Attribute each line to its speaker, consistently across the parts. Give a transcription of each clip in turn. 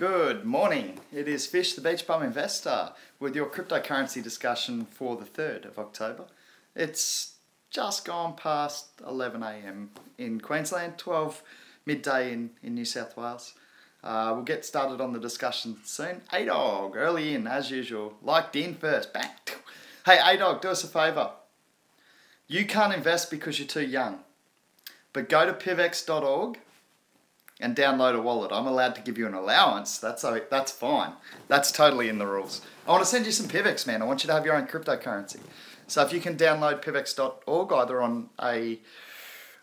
Speaker 1: Good morning. It is Fish, the Beach Bum Investor, with your cryptocurrency discussion for the 3rd of October. It's just gone past 11 a.m. in Queensland, 12 midday in New South Wales. We'll get started on the discussion soon. A-Dog, early in, as usual. Liked in first. Bang. Hey, A-Dog, do us a favour. You can't invest because you're too young. But go to PIVX.org and download a wallet. I'm allowed to give you an allowance. That's fine. That's totally in the rules. I want to send you some PIVX, man. I want you to have your own cryptocurrency. So if you can download PIVX.org either on a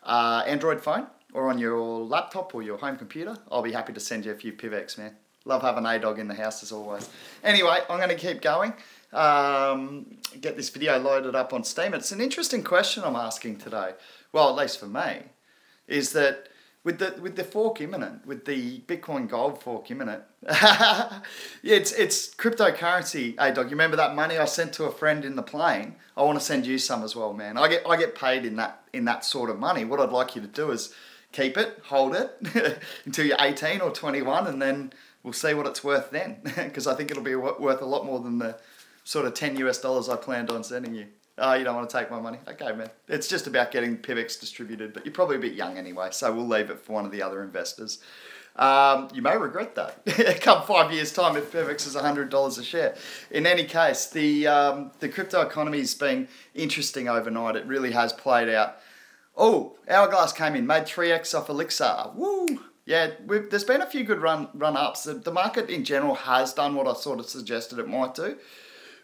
Speaker 1: Android phone or on your laptop or your home computer, I'll be happy to send you a few PIVX, man. Love having A-Dog in the house as always. Anyway, I'm going to keep going. Get this video loaded up on Steam. It's an interesting question I'm asking today. Well, at least for me, is that with the fork imminent, with the Bitcoin gold fork imminent, it's cryptocurrency. Hey, Dog, you remember that money I sent to a friend in the plane? I want to send you some as well, man. I get paid in that sort of money. What I'd like you to do is keep it, hold it until you're 18 or 21, and then we'll see what it's worth then. Because I think it'll be worth a lot more than the sort of $10 US I planned on sending you. Oh, you don't want to take my money? Okay, man. It's just about getting PIVX distributed, but you're probably a bit young anyway, so we'll leave it for one of the other investors. You may regret that. Come 5 years' time if PIVX is $100 a share. In any case, the crypto economy's been interesting overnight. It really has played out. Oh, Hourglass came in, made 3x off Elixir. Woo! Yeah, there's been a few good run-ups. The market in general has done what I sort of suggested it might do,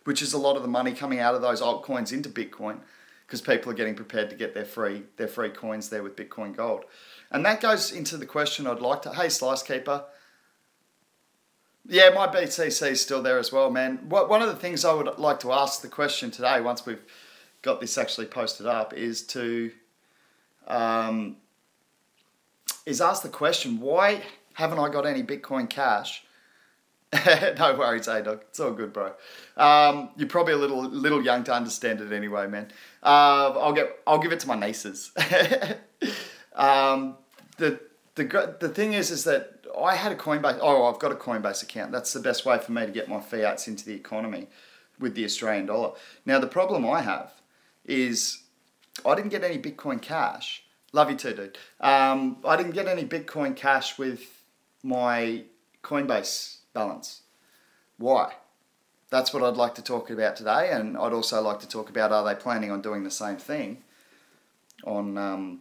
Speaker 1: which is a lot of the money coming out of those altcoins into Bitcoin because people are getting prepared to get their free coins there with Bitcoin Gold. And that goes into the question I'd like to... Hey, Slice Keeper. Yeah, my BCC is still there as well, man. One of the things I would like to ask the question today, once we've got this actually posted up, is to... ask the question, why haven't I got any Bitcoin Cash? No worries, A-Dog. It's all good, bro. You're probably a little young to understand it anyway, man. I'll give it to my nieces. The thing is that I had a Coinbase. Oh, I've got a Coinbase account. That's the best way for me to get my fiats into the economy with the Australian dollar. Now the problem I have is I didn't get any Bitcoin Cash. Love you too, dude. I didn't get any Bitcoin Cash with my Coinbase balance. Why? That's what I'd like to talk about today, and I'd also like to talk about, are they planning on doing the same thing on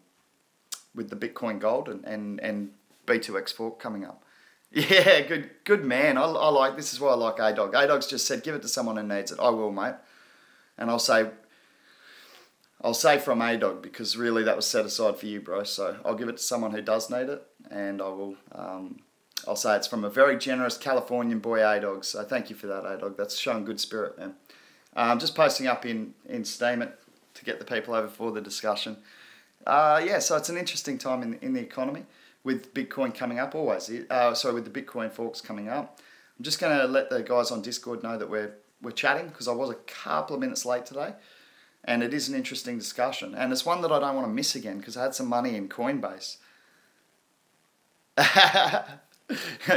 Speaker 1: with the Bitcoin Gold and B2X fork coming up. Yeah, good man. I like, this is why I like A-Dog. A-Dog's just said, give it to someone who needs it. I will, mate. And I'll say from A-Dog, because really that was set aside for you, bro. So I'll give it to someone who does need it, and I will... I'll say it's from a very generous Californian boy, A-Dog. So thank you for that, A-Dog. That's showing good spirit, man. Just posting up in Steam to get the people over for the discussion. Yeah, so it's an interesting time in the economy with Bitcoin coming up, always. With the Bitcoin forks coming up. I'm just going to let the guys on Discord know that we're chatting, because I was a couple of minutes late today. And it is an interesting discussion. And it's one that I don't want to miss again, because I had some money in Coinbase.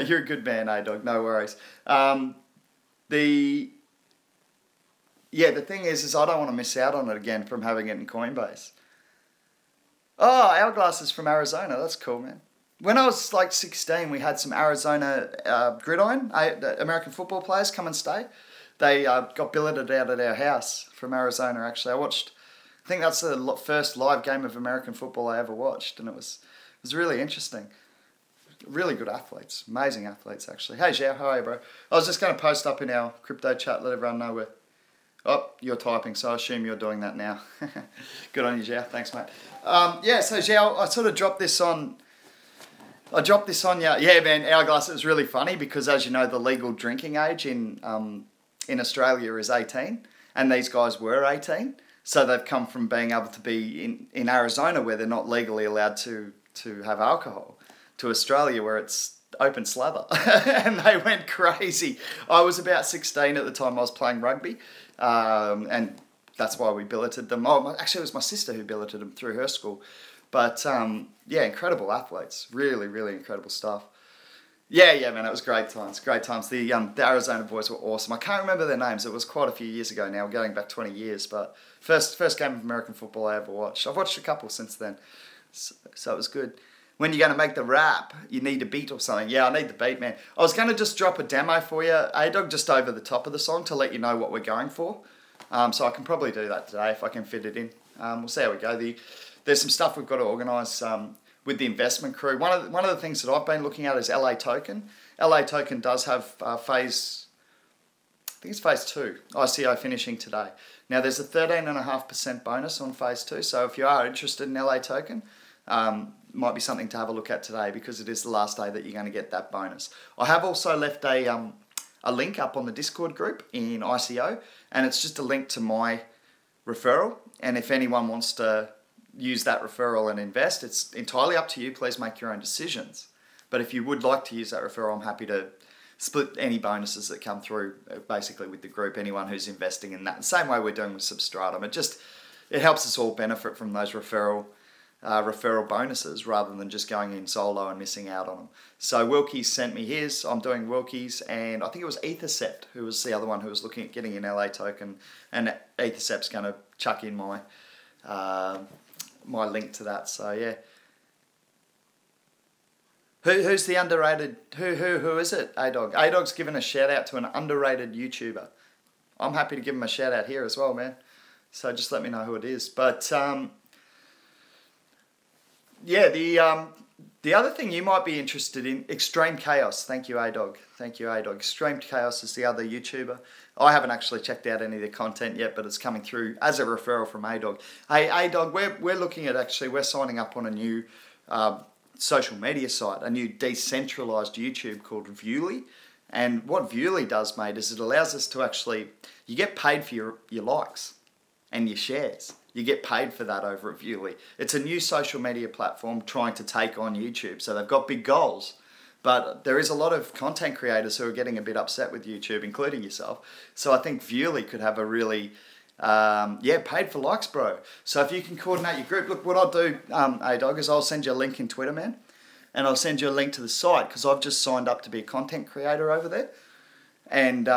Speaker 1: You're a good man, A-Dog, no worries. The thing is I don't want to miss out on it again from having it in Coinbase. Oh, Hourglass is from Arizona. That's cool, man. When I was like 16, we had some Arizona gridiron, American football players come and stay. They got billeted out at our house from Arizona, actually. I think that's the first live game of American football I ever watched, and it was really interesting. Really good athletes. Amazing athletes, actually. Hey, Zhao, how are you, bro? I was just going to post up in our crypto chat, let everyone know where... Oh, you're typing, so I assume you're doing that now. Good on you, Zhao. Thanks, mate. Yeah, so Zhao, I sort of dropped this on... Yeah, man, Hourglass, it was really funny because, as you know, the legal drinking age in Australia is 18, and these guys were 18. So they've come from being able to be in Arizona, where they're not legally allowed to have alcohol, to Australia where it's open slather. And they went crazy. I was about 16 at the time. I was playing rugby, and that's why we billeted them. Oh, actually, it was my sister who billeted them through her school. But yeah, incredible athletes. Really, really incredible stuff. Yeah, man, it was great times, great times. The Arizona boys were awesome. I can't remember their names. It was quite a few years ago now, going back 20 years. But first game of American football I ever watched. I've watched a couple since then, so it was good. When you're going to make the rap, you need a beat or something. Yeah, I need the beat, man. I was going to just drop a demo for you, A-Dog, just over the top of the song to let you know what we're going for. So I can probably do that today if I can fit it in. We'll see how we go. There's some stuff we've got to organise with the investment crew. One of the things that I've been looking at is LA Token. LA Token does have I think it's phase 2, ICO finishing today. Now there's a 13.5% bonus on phase 2, so if you are interested in LA Token, might be something to have a look at today because it is the last day that you're going to get that bonus. I have also left a link up on the Discord group in ICO, and it's just a link to my referral, and if anyone wants to use that referral and invest, it's entirely up to you. Please make your own decisions. But if you would like to use that referral, I'm happy to split any bonuses that come through basically with the group, anyone who's investing in that. The same way we're doing with Substratum. It helps us all benefit from those referral bonuses rather than just going in solo and missing out on them. So Wilkie's sent me his. I'm doing Wilkie's, and I think it was Ethercept who was the other one who was looking at getting an LA token, and Ethercept's going to chuck in my link to that. So yeah. Who's the underrated? Who is it? A-Dog. A-Dog's given a shout out to an underrated YouTuber. I'm happy to give him a shout out here as well, man. So just let me know who it is. But yeah, the other thing you might be interested in, Extreme Chaos. Thank you, A-Dog. Thank you, A-Dog. Extreme Chaos is the other YouTuber. I haven't actually checked out any of their content yet, but it's coming through as a referral from A-Dog. Hey, A-Dog, we're looking at we're signing up on a new social media site, a new decentralized YouTube called Viewly. And what Viewly does, mate, is it allows us to you get paid for your likes and your shares. You get paid for that over at Viewly. It's a new social media platform trying to take on YouTube. So they've got big goals. But there is a lot of content creators who are getting a bit upset with YouTube, including yourself. So I think Viewly could have a really, paid for likes, bro. So if you can coordinate your group, look, what I'll do, A-Dog, is I'll send you a link in Twitter, man. And I'll send you a link to the site because I've just signed up to be a content creator over there. And,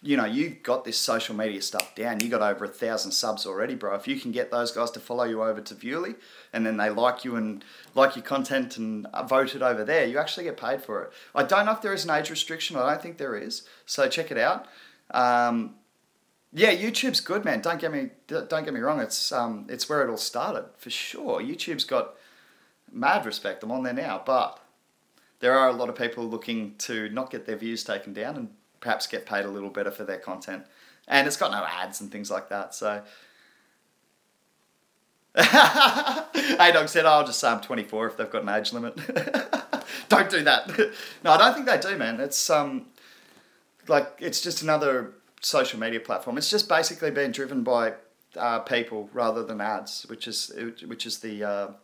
Speaker 1: you've got this social media stuff down. You got over 1,000 subs already, bro. If you can get those guys to follow you over to Viewly and then they like you and like your content and vote it over there, you actually get paid for it. I don't know if there is an age restriction. I don't think there is. So check it out. Yeah, YouTube's good, man. Don't get me wrong. It's where it all started for sure. YouTube's got mad respect. I'm on there now, but there are a lot of people looking to not get their views taken down and perhaps get paid a little better for their content. And it's got no ads and things like that, so. A-Dog said, I'll just say I'm 24 if they've got an age limit. Don't do that. No, I don't think they do, man. It's it's just another social media platform. It's just basically being driven by people rather than ads, which is the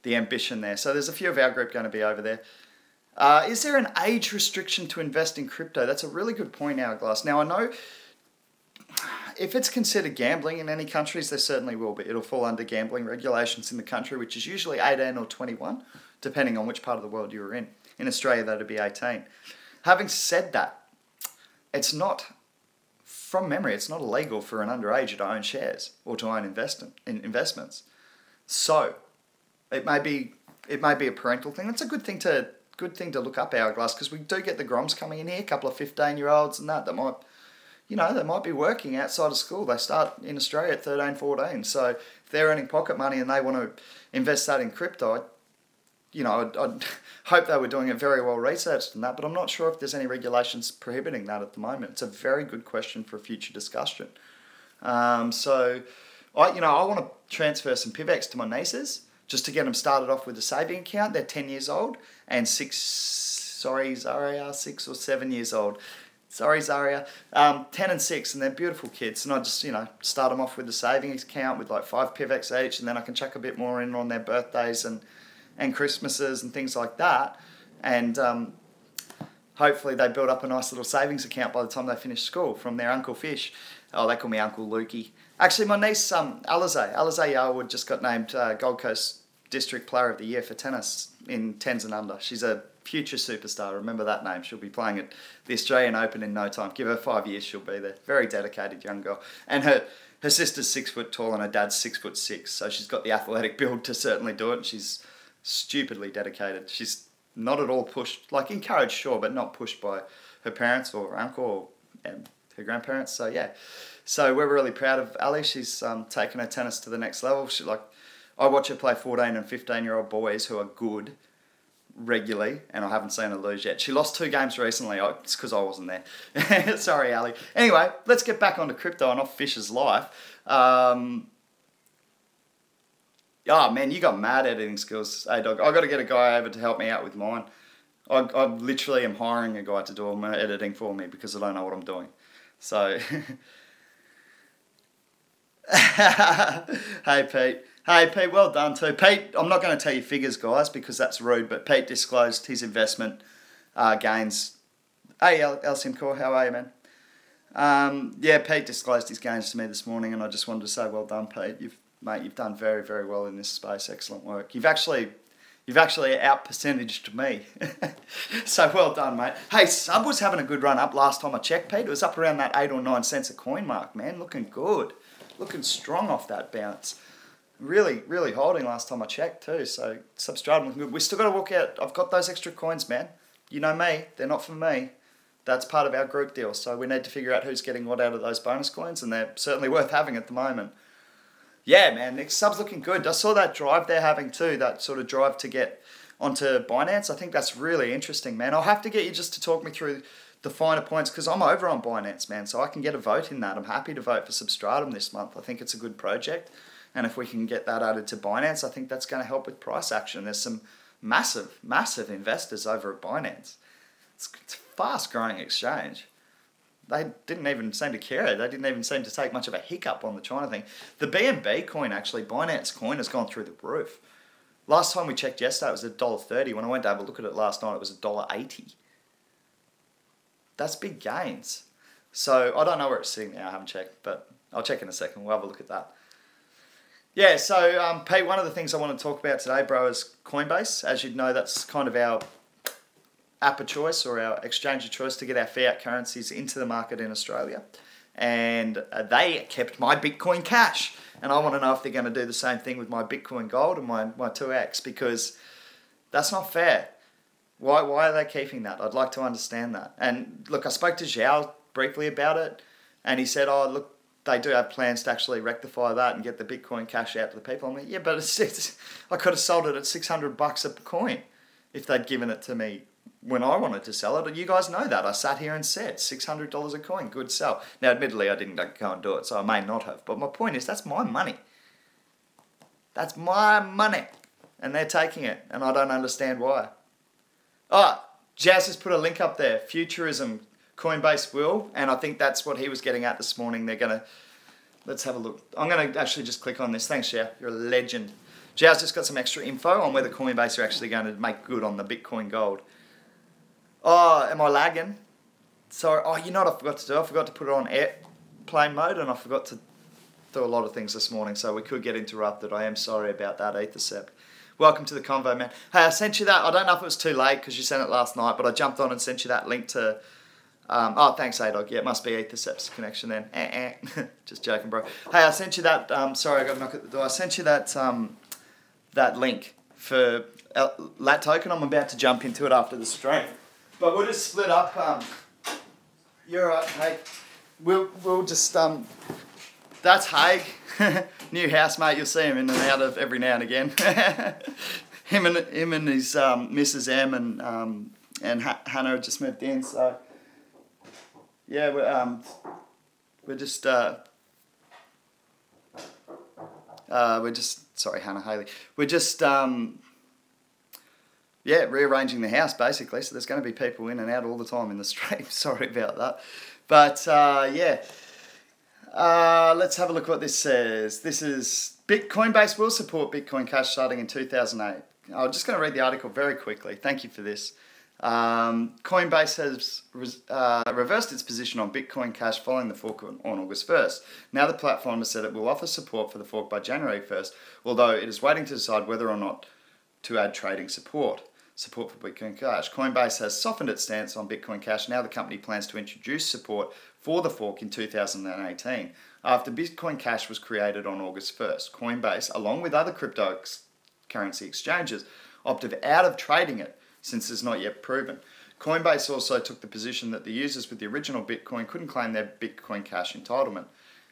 Speaker 1: ambition there. So there's a few of our group going to be over there. Is there an age restriction to invest in crypto? That's a really good point, Hourglass. Now, I know if it's considered gambling in any countries, there certainly will be. It'll fall under gambling regulations in the country, which is usually 18 or 21, depending on which part of the world you're in. In Australia, that'd be 18. Having said that, it's not, from memory, it's not illegal for an underage to own shares or to own investments. So, it may be a parental thing. That's a good thing to look up, Hourglass, because we do get the Groms coming in here, a couple of 15-year-olds and that might, they might be working outside of school. They start in Australia at 13, 14. So if they're earning pocket money and they want to invest that in crypto, I'd hope they were doing it very well researched and that, but I'm not sure if there's any regulations prohibiting that at the moment. It's a very good question for a future discussion. So I want to transfer some PIVX to my nieces, just to get them started off with a saving account. They're 10 years old and 6 or 7 years old. Sorry, Zaria. 10 and 6, and they're beautiful kids. And I just, start them off with a savings account with like 5 PIVX each, and then I can chuck a bit more in on their birthdays and Christmases and things like that. And hopefully they build up a nice little savings account by the time they finish school from their Uncle Fish. Oh, they call me Uncle Lukey. Actually, my niece, Alizé Yarwood, just got named Gold Coast District Player of the Year for tennis in 10s and under. She's a future superstar. Remember that name. She'll be playing at the Australian Open in no time. Give her 5 years, she'll be there. Very dedicated young girl. And her sister's 6 foot tall and her dad's 6'6", so she's got the athletic build to certainly do it. She's stupidly dedicated. She's not at all pushed, like encouraged, sure, but not pushed by her parents or her uncle or her grandparents. So yeah, so we're really proud of Ali. She's taken her tennis to the next level. I watch her play 14 and 15-year-old boys who are good regularly, and I haven't seen her lose yet. She lost 2 games recently. It's because I wasn't there. Sorry, Ali. Anyway, let's get back onto crypto and off Fish's life. Oh man, you got mad editing skills, hey dog. I got to get a guy over to help me out with mine. I literally am hiring a guy to do all my editing for me because I don't know what I'm doing. So, hey Pete. Hey Pete, well done too. Pete, I'm not going to tell you figures, guys, because that's rude, but Pete disclosed his investment gains. Hey, El Simcor, how are you, man? Yeah, Pete disclosed his gains to me this morning, and I just wanted to say well done, Pete. You've done very, very well in this space. Excellent work. You've actually out-percentaged me. So well done, mate. Hey, Sub was having a good run up last time I checked, Pete. It was up around that 8 or 9 cents a coin mark, man. Looking good. Looking strong off that bounce. Really, really holding last time I checked too. So Substratum looking good. We still got to work out. I've got those extra coins, man. You know me. They're not for me. That's part of our group deal. So we need to figure out who's getting what out of those bonus coins, and they're certainly worth having at the moment. Yeah, man. Next Sub's looking good. I saw that drive they're having too. That sort of drive to get onto Binance. I think that's really interesting, man. I'll have to get you just to talk me through the finer points because I'm over on Binance, man. So I can get a vote in that. I'm happy to vote for Substratum this month. I think it's a good project. And if we can get that added to Binance, I think that's going to help with price action. There's some massive, massive investors over at Binance. It's a fast-growing exchange. They didn't even seem to care. They didn't even seem to take much of a hiccup on the China thing. The BNB coin, actually, Binance coin, has gone through the roof. Last time we checked yesterday, it was $1.30. When I went to have a look at it last night, it was $1.80. That's big gains. So I don't know where it's sitting now. I haven't checked, but I'll check in a second. We'll have a look at that. Yeah, so Pete, one of the things I want to talk about today, bro, is Coinbase. As you'd know, that's kind of our app of choice or our exchange of choice to get our fiat currencies into the market in Australia. And they kept my Bitcoin Cash. And I want to know if they're going to do the same thing with my Bitcoin Gold and my 2X, because that's not fair. Why are they keeping that? I'd like to understand that. And look, I spoke to Zhao briefly about it, and he said, oh, look, they do have plans to actually rectify that and get the Bitcoin Cash out to the people. I'm like, yeah, but I could have sold it at $600 a coin if they'd given it to me when I wanted to sell it. You guys know that. I sat here and said $600 a coin, good sell. Now, admittedly, I didn't go and do it, so I may not have. But my point is, that's my money. That's my money. And they're taking it, and I don't understand why. Oh, Jazz has put a link up there. Futurism. Coinbase will, and I think that's what he was getting at this morning. They're going to, let's have a look. I'm going to actually just click on this. Thanks, Xiao. You're a legend. Xiao's just got some extra info on whether Coinbase are actually going to make good on the Bitcoin Gold. Oh, am I lagging? Sorry. Oh, you know what I forgot to do? I forgot to put it on airplane mode, and I forgot to do a lot of things this morning, so we could get interrupted. I am sorry about that, Ethercept. Welcome to the convo, man. Hey, I sent you that. I don't know if it was too late because you sent it last night, but I jumped on and sent you that link to... oh, thanks, A-Dog. Yeah, it must be Ethercept's connection then. Just joking, bro. Hey, I sent you that... sorry, I got a knock at the door. I sent you that that link for Lat Token. I'm about to jump into it after the stream. But we'll just split up. You're right, hey. We'll just... that's Haig. New housemate. You'll see him in and out of every now and again. him and his Mrs. M and Hannah just moved in, so... Yeah, we're just sorry, Hannah Haley. We're just rearranging the house basically. So there's going to be people in and out all the time in the stream. Sorry about that, but let's have a look at what this says. This is Coinbase will support Bitcoin Cash starting in 2008. I'm just going to read the article very quickly. Thank you for this. Coinbase has reversed its position on Bitcoin Cash following the fork on August 1st. Now the platform has said it will offer support for the fork by January 1st, although it is waiting to decide whether or not to add trading support for Bitcoin Cash. Coinbase has softened its stance on Bitcoin Cash. Now the company plans to introduce support for the fork in 2018. After Bitcoin Cash was created on August 1st, Coinbase, along with other cryptocurrency exchanges, opted out of trading it since it's not yet proven. Coinbase also took the position that the users with the original Bitcoin couldn't claim their Bitcoin Cash entitlement.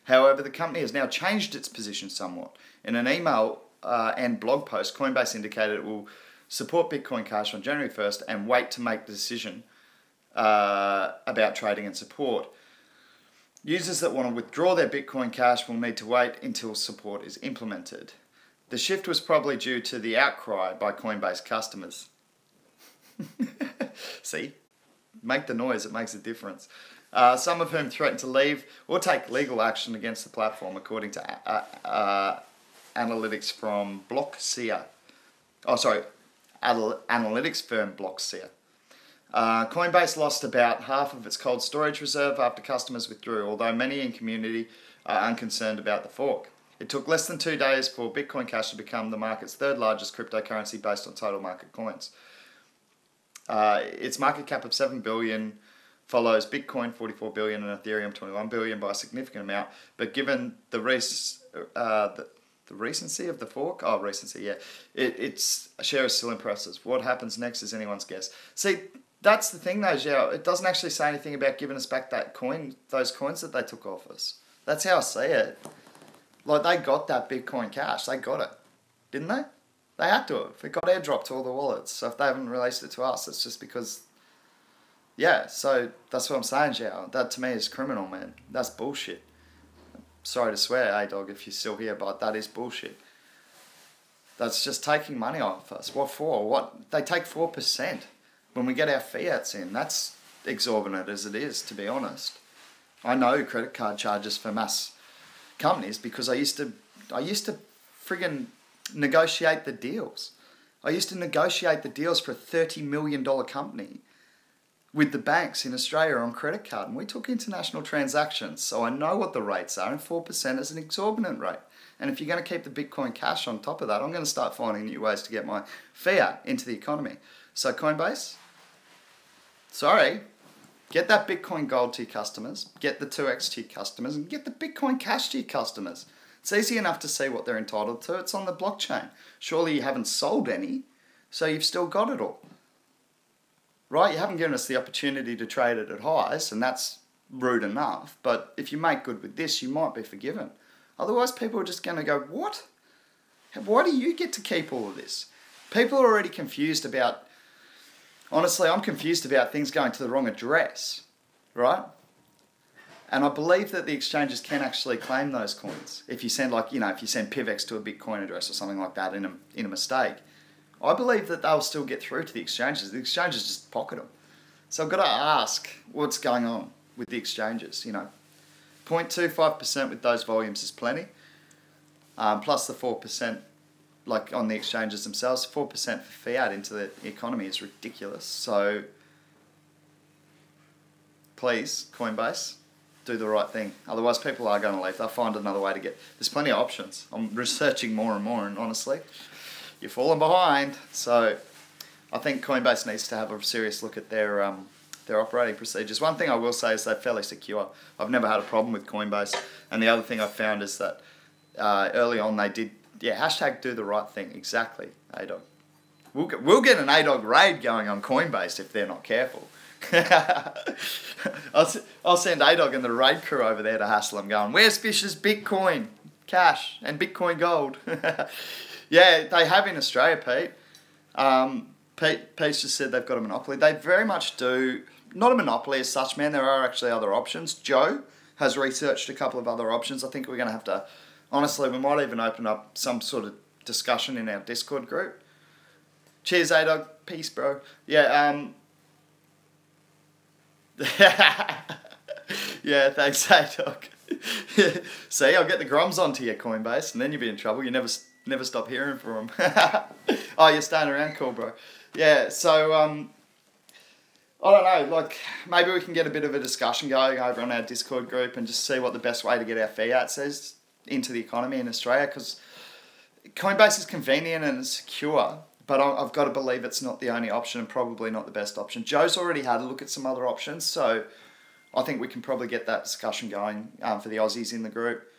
Speaker 1: However, the company has now changed its position somewhat. In an email and blog post, Coinbase indicated it will support Bitcoin Cash on January 1st and wait to make the decision about trading and support. Users that want to withdraw their Bitcoin Cash will need to wait until support is implemented. The shift was probably due to the outcry by Coinbase customers. See? Make the noise, it makes a difference. Some of whom threatened to leave or take legal action against the platform, according to analytics from Blockseer. Analytics firm Blockseer. Coinbase lost about half of its cold storage reserve after customers withdrew, although many in community are unconcerned about the fork. It took less than 2 days for Bitcoin Cash to become the market's third largest cryptocurrency based on total market coins. Its market cap of $7 billion follows Bitcoin 44 billion and Ethereum 21 billion by a significant amount. But given the recency of the fork, its share is still impressive. What happens next is anyone's guess. See, that's the thing though, Zhao. It doesn't actually say anything about giving us back those coins that they took off us. That's how I see it. Like, they got that Bitcoin Cash. They got it. Didn't they? They had to have. It got airdropped to all the wallets. So if they haven't released it to us, it's just because... Yeah, so that's what I'm saying, Zhao. That to me is criminal, man. That's bullshit. Sorry to swear, A-Dog, if you're still here, but that is bullshit. That's just taking money off us. What for? What? They take 4% when we get our fiats in. That's exorbitant as it is, to be honest. I know credit card charges for mass companies because I used to friggin' negotiate the deals. I used to negotiate the deals for a $30 million company with the banks in Australia on credit card, and we took international transactions, so I know what the rates are, and 4% is an exorbitant rate. And if you're going to keep the Bitcoin Cash on top of that, I'm going to start finding new ways to get my fiat into the economy. So Coinbase, sorry, get that Bitcoin Gold to your customers, get the 2x to your customers, and get the Bitcoin Cash to your customers. It's easy enough to see what they're entitled to. It's on the blockchain. Surely you haven't sold any, so you've still got it all. Right? You haven't given us the opportunity to trade it at highs, and that's rude enough. But if you make good with this, you might be forgiven. Otherwise, people are just going to go, what? Why do you get to keep all of this? People are already confused about... Honestly, I'm confused about things going to the wrong address. Right? And I believe that the exchanges can actually claim those coins. If you send if you send PIVX to a Bitcoin address or something like that in a mistake, I believe that they'll still get through to the exchanges. The exchanges just pocket them. So I've got to ask what's going on with the exchanges, 0.25% with those volumes is plenty. Plus the 4%, like on the exchanges themselves, 4% for fiat into the economy is ridiculous. So please, Coinbase, do the right thing. Otherwise, people are going to leave. They'll find another way to get... There's plenty of options. I'm researching more and more, and honestly, you're falling behind. So I think Coinbase needs to have a serious look at their operating procedures. One thing I will say is they're fairly secure. I've never had a problem with Coinbase. And the other thing I've found is that early on they did... Yeah, hashtag do the right thing. Exactly, A-Dog. We'll get an A-Dog raid going on Coinbase if they're not careful. I'll send A-Dog and the raid crew over there to hassle them going, where's Fisher's Bitcoin Cash and Bitcoin Gold? Yeah, they have in Australia, Pete. Pete's just said they've got a monopoly. They very much do. Not a monopoly as such, man. There are actually other options. Joe has researched a couple of other options. I think we're going to have to... Honestly, we might even open up some sort of discussion in our Discord group. Cheers, A-Dog. Peace, bro. Yeah, yeah, thanks, A-Dog. See, I'll get the Groms onto your Coinbase, and then you'll be in trouble. You never stop hearing from them. Oh, you're staying around? Cool, bro. Yeah, so, I don't know, like, maybe we can get a bit of a discussion going over on our Discord group and just see what the best way to get our fiat is into the economy in Australia, because Coinbase is convenient and it's secure, but I've got to believe it's not the only option and probably not the best option. Joe's already had a look at some other options, so I think we can probably get that discussion going for the Aussies in the group.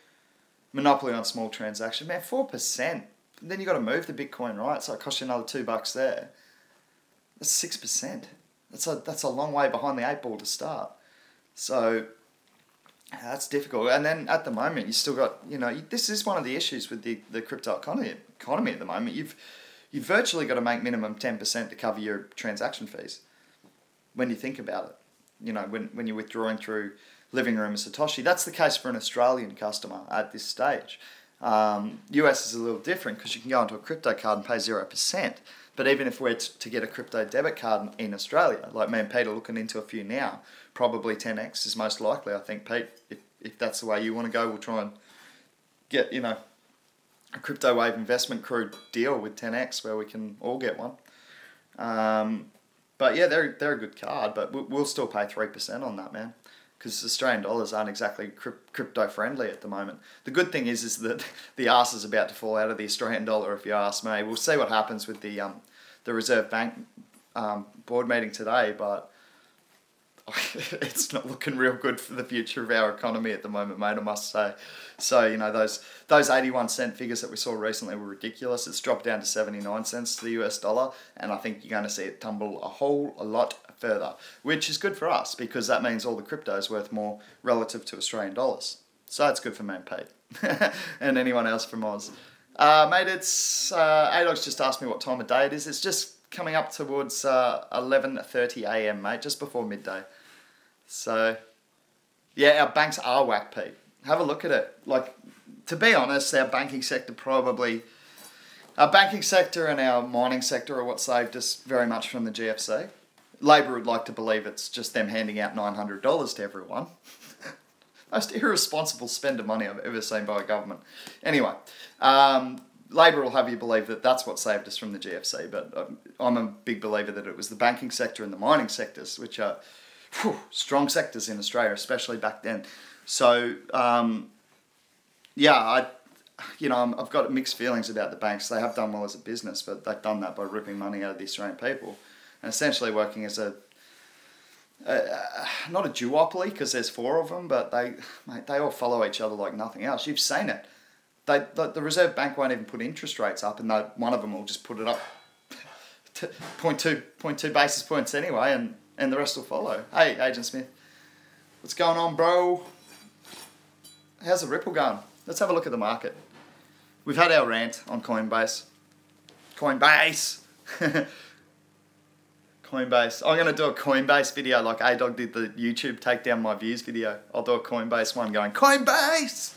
Speaker 1: Monopoly on small transaction, man, 4%. Then you got to move the Bitcoin, right? So it costs you another $2 there. That's 6%. That's a long way behind the 8 ball to start. So that's difficult. And then at the moment, you still got, you know, this is one of the issues with the crypto economy at the moment. You've virtually got to make minimum 10% to cover your transaction fees when you think about it. You know, when you're withdrawing through Living Room and Satoshi. That's the case for an Australian customer at this stage. US is a little different because you can go into a crypto card and pay 0%. But even if we're to get a crypto debit card in Australia, like me and Pete are looking into a few now, probably 10x is most likely, I think, Pete. If that's the way you want to go, we'll try and get, you know, a crypto wave investment crew deal with 10x where we can all get one. But yeah, they're a good card, but we'll still pay 3% on that, man. Because Australian dollars aren't exactly crypto friendly at the moment. The good thing is that the arse is about to fall out of the Australian dollar, if you ask me. We'll see what happens with the Reserve Bank board meeting today, but it's not looking real good for the future of our economy at the moment, mate, I must say. So, you know, those 81 cent figures that we saw recently were ridiculous. It's dropped down to 79 cents to the US dollar, and I think you're going to see it tumble a lot further, which is good for us because that means all the crypto is worth more relative to Australian dollars. So that's good for me and Pete and anyone else from Oz. Mate, it's ADOG's just asked me what time of day it is. It's just coming up towards 11:30 a.m, mate, just before midday. So, yeah, our banks are whack, Pete. Have a look at it. Like, to be honest, our banking sector and our mining sector are what saved us very much from the GFC. Labor would like to believe it's just them handing out $900 to everyone. Most irresponsible spend of money I've ever seen by a government. Anyway, Labor will have you believe that that's what saved us from the GFC, but I'm a big believer that it was the banking sector and the mining sectors, which are strong sectors in Australia, especially back then. So, yeah, I've got mixed feelings about the banks. They have done well as a business, but they've done that by ripping money out of the Australian people and essentially working as not a duopoly because there's 4 of them, but they all follow each other like nothing else. You've seen it. The Reserve Bank won't even put interest rates up, and one of them will just put it up to 0.2 basis points anyway, and the rest will follow. Hey, Agent Smith. What's going on, bro? How's the Ripple going? Let's have a look at the market. We've had our rant on Coinbase. Coinbase! Coinbase. I'm going to do a Coinbase video like ADOG did the YouTube Take Down My Views video. I'll do a Coinbase one going, Coinbase!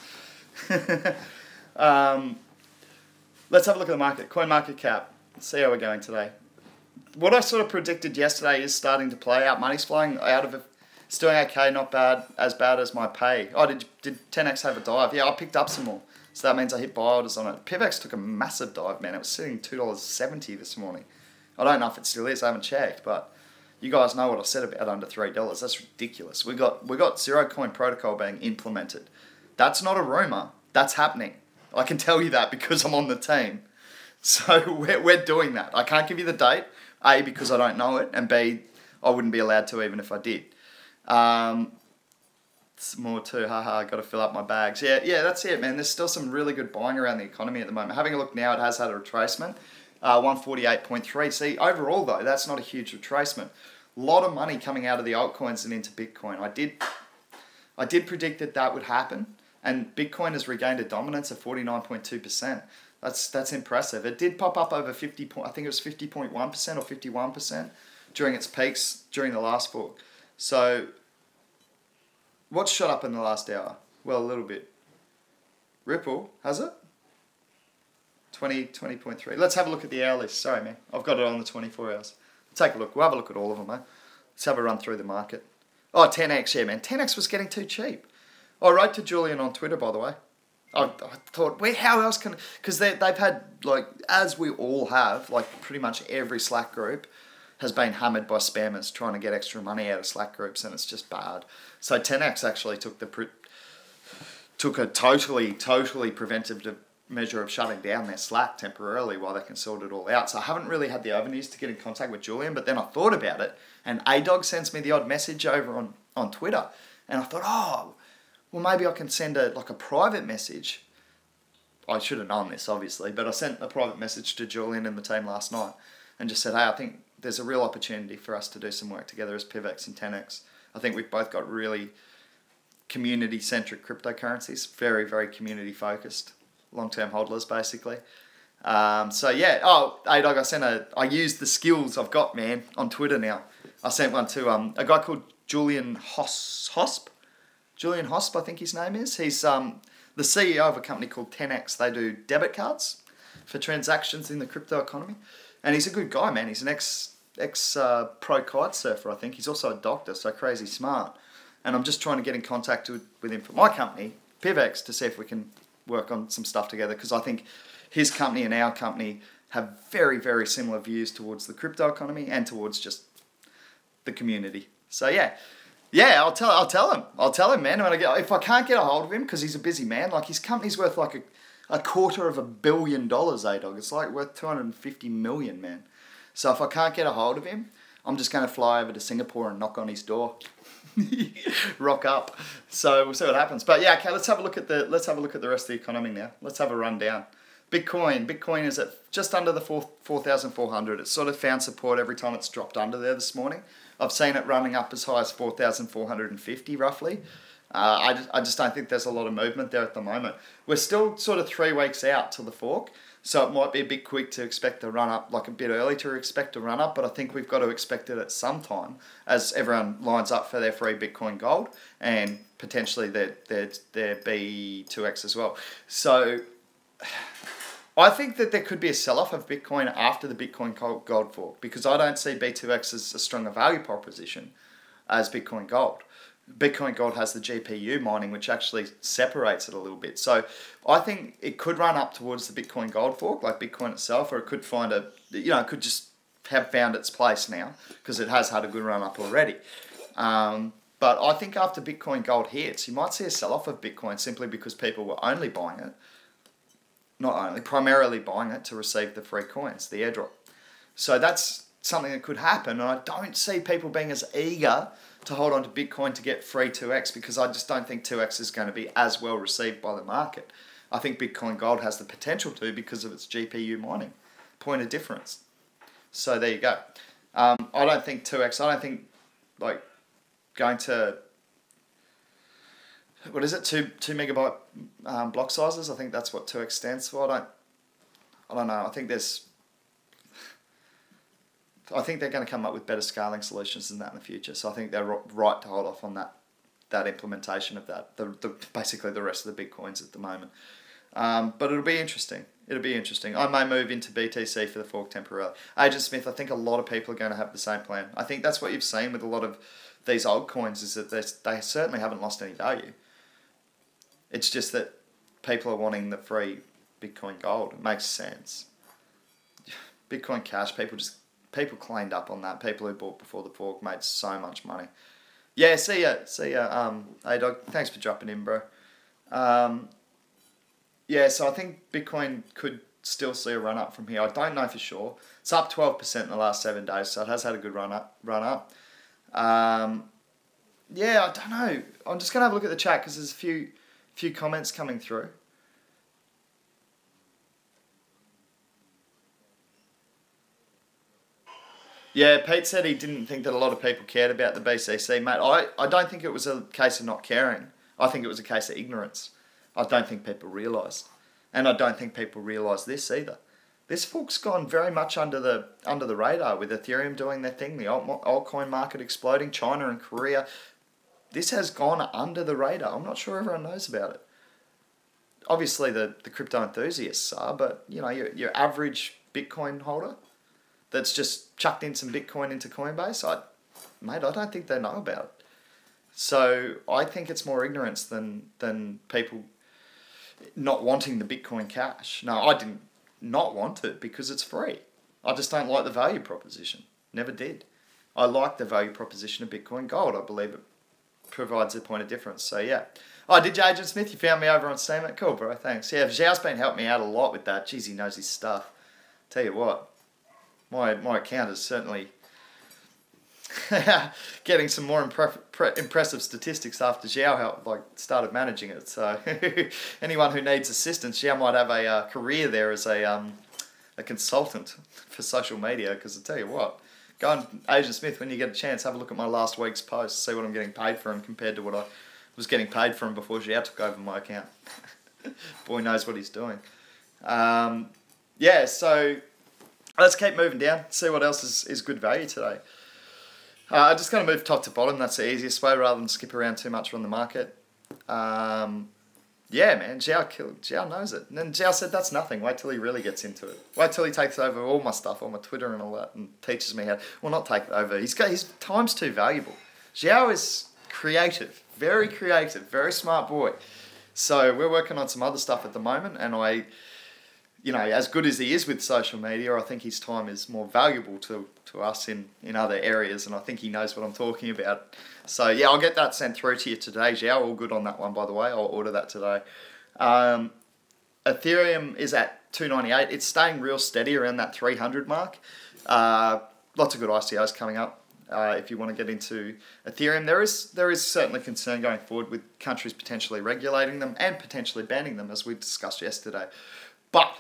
Speaker 1: Let's have a look at the market. CoinMarketCap. Let's see how we're going today. What I sort of predicted yesterday is starting to play out. Money's flowing out of it. It's doing okay, not bad as my pay. Oh, did 10x have a dive? Yeah, I picked up some more. So that means I hit buy orders on it. PIVX took a massive dive, man. It was sitting $2.70 this morning. I don't know if it still is. I haven't checked, but you guys know what I said about under $3. That's ridiculous. We got Zero Coin Protocol being implemented. That's not a rumor. That's happening. I can tell you that because I'm on the team. So we're doing that. I can't give you the date. A, because I don't know it, and B, I wouldn't be allowed to even if I did. Some more too, haha, got to fill up my bags. Yeah, that's it, man. There's still some really good buying around the economy at the moment. Having a look now, it has had a retracement, 148.3. See, overall though, that's not a huge retracement. A lot of money coming out of the altcoins and into Bitcoin. I did predict that would happen, and Bitcoin has regained a dominance of 49.2%. That's impressive. It did pop up over 50. I think it was 50.1% or 51% during its peaks during the last fork. So, what's shot up in the last hour? Well, a little bit. Ripple, has it? 20.3. Let's have a look at the hourly. Sorry, man. I've got it on the 24 hours. Take a look. We'll have a look at all of them, mate. Let's have a run through the market. Oh, 10x, yeah, man. 10x was getting too cheap. I wrote to Julian on Twitter, by the way. I thought, how else can... Because they've had, like, as we all have, like, pretty much every Slack group, has been hammered by spammers trying to get extra money out of Slack groups, and it's just bad. So 10x actually took a totally preventive measure of shutting down their Slack temporarily while they can sort it all out. So I haven't really had the avenues to get in contact with Julian, but then I thought about it, and A-Dog sends me the odd message over on Twitter, and I thought, oh, well, maybe I can send a private message. I should have known this, obviously, but I sent a private message to Julian and the team last night and just said, hey, I think there's a real opportunity for us to do some work together as PIVX and 10x. I think we've both got really community-centric cryptocurrencies, very, very community-focused, long-term hodlers, basically. So yeah, A-Dog, I used the skills I've got, man, on Twitter now. I sent one to a guy called Julian Hosp. Julian Hosp, I think his name is. He's the CEO of a company called 10x. They do debit cards for transactions in the crypto economy. And he's a good guy, man. He's an ex-pro kite surfer, I think. He's also a doctor, so crazy smart. And I'm just trying to get in contact with him for my company, PIVX, to see if we can work on some stuff together, because I think his company and our company have very, very similar views towards the crypto economy and towards just the community. So yeah, I'll tell him, man. If I can't get a hold of him, because he's a busy man, like his company's worth like $250 million, A-Dog. It's like worth 250 million, man. So if I can't get a hold of him, I'm just going to fly over to Singapore and knock on his door. Rock up. So we'll see what happens. But yeah, okay, let's have a look at the rest of the economy now. Let's have a rundown. Bitcoin is at just under the 4,400. It's sort of found support every time it's dropped under there this morning. I've seen it running up as high as 4,450 roughly. I just don't think there's a lot of movement there at the moment. We're still sort of 3 weeks out till the fork, so it might be a bit quick to expect a run up, like a bit early to expect a run up, but I think we've got to expect it at some time as everyone lines up for their free Bitcoin Gold and potentially their B2X as well. So I think that there could be a sell-off of Bitcoin after the Bitcoin Gold fork, because I don't see B2X as a stronger value proposition as Bitcoin Gold. Bitcoin Gold has the GPU mining, which actually separates it a little bit. So I think it could run up towards the Bitcoin Gold fork, like Bitcoin itself, or it could find it could just have found its place now, because it has had a good run up already. But I think after Bitcoin Gold hits, you might see a sell-off of Bitcoin simply because people were only buying it, primarily buying it to receive the free coins, the airdrop. So that's something that could happen, and I don't see people being as eager to hold on to Bitcoin to get free 2x, because I just don't think 2x is going to be as well received by the market. I think Bitcoin Gold has the potential to, because of its GPU mining. Point of difference. So there you go. I don't think 2x, I don't think like going to, what is it, 2 megabyte block sizes? I think that's what 2x stands for. I don't know. I think they're going to come up with better scaling solutions than that in the future. So I think they're right to hold off on that implementation of that. Basically the rest of the Bitcoins at the moment. But it'll be interesting. I may move into BTC for the fork temporarily. Agent Smith, I think a lot of people are going to have the same plan. I think that's what you've seen with a lot of these old coins, is that they certainly haven't lost any value. It's just that people are wanting the free Bitcoin Gold. It makes sense. Bitcoin Cash, people cleaned up on that. People who bought before the fork made so much money. Yeah, see ya, A-Dog. Thanks for dropping in, bro. Yeah, so I think Bitcoin could still see a run up from here. I don't know for sure. It's up 12% in the last 7 days, so it has had a good run up. Yeah, I don't know. I'm just gonna have a look at the chat because there's a few comments coming through. Yeah, Pete said he didn't think that a lot of people cared about the BCC, mate. I don't think it was a case of not caring. I think it was a case of ignorance. I don't think people realised. And I don't think people realise this either. This fork's gone very much under the radar, with Ethereum doing their thing, the altcoin market exploding, China and Korea. This has gone under the radar. I'm not sure everyone knows about it. Obviously the crypto enthusiasts are, but you know, your average Bitcoin holder that's just chucked in some Bitcoin into Coinbase, I don't think they know about it. So I think it's more ignorance than people not wanting the Bitcoin Cash. No, I didn't not want it because it's free. I just don't like the value proposition. Never did. I like the value proposition of Bitcoin Gold. I believe it provides a point of difference. So yeah. Oh, did you, Agent Smith? You found me over on Steam? Cool, bro. Thanks. Yeah, Zhao's been helping me out a lot with that. Jeez, he knows his stuff. Tell you what, my account is certainly getting some more impressive statistics after Zhao started managing it. So anyone who needs assistance, Zhao might have a career there as a consultant for social media. Because I tell you what, go on Agent Smith when you get a chance. Have a look at my last week's post. See what I'm getting paid for him compared to what I was getting paid for him before Zhao took over my account. Boy knows what he's doing. Yeah, so let's keep moving down. See what else is good value today. I'm just going to move top to bottom. That's the easiest way rather than skip around too much on the market. Yeah, man, Zhao knows it. And then Zhao said that's nothing. Wait till he really gets into it. Wait till he takes over all my stuff, all my Twitter and all that, and teaches me how. Well, not take it over. His time's too valuable. Zhao is creative, very smart boy. So we're working on some other stuff at the moment, and as good as he is with social media, I think his time is more valuable to us in other areas, and I think he knows what I'm talking about. So yeah, I'll get that sent through to you today, Zhao. All good on that one, by the way. I'll order that today. Ethereum is at 298. It's staying real steady around that 300 mark. Lots of good ICOs coming up. If you want to get into Ethereum, there is certainly concern going forward with countries potentially regulating them and potentially banning them, as we discussed yesterday. But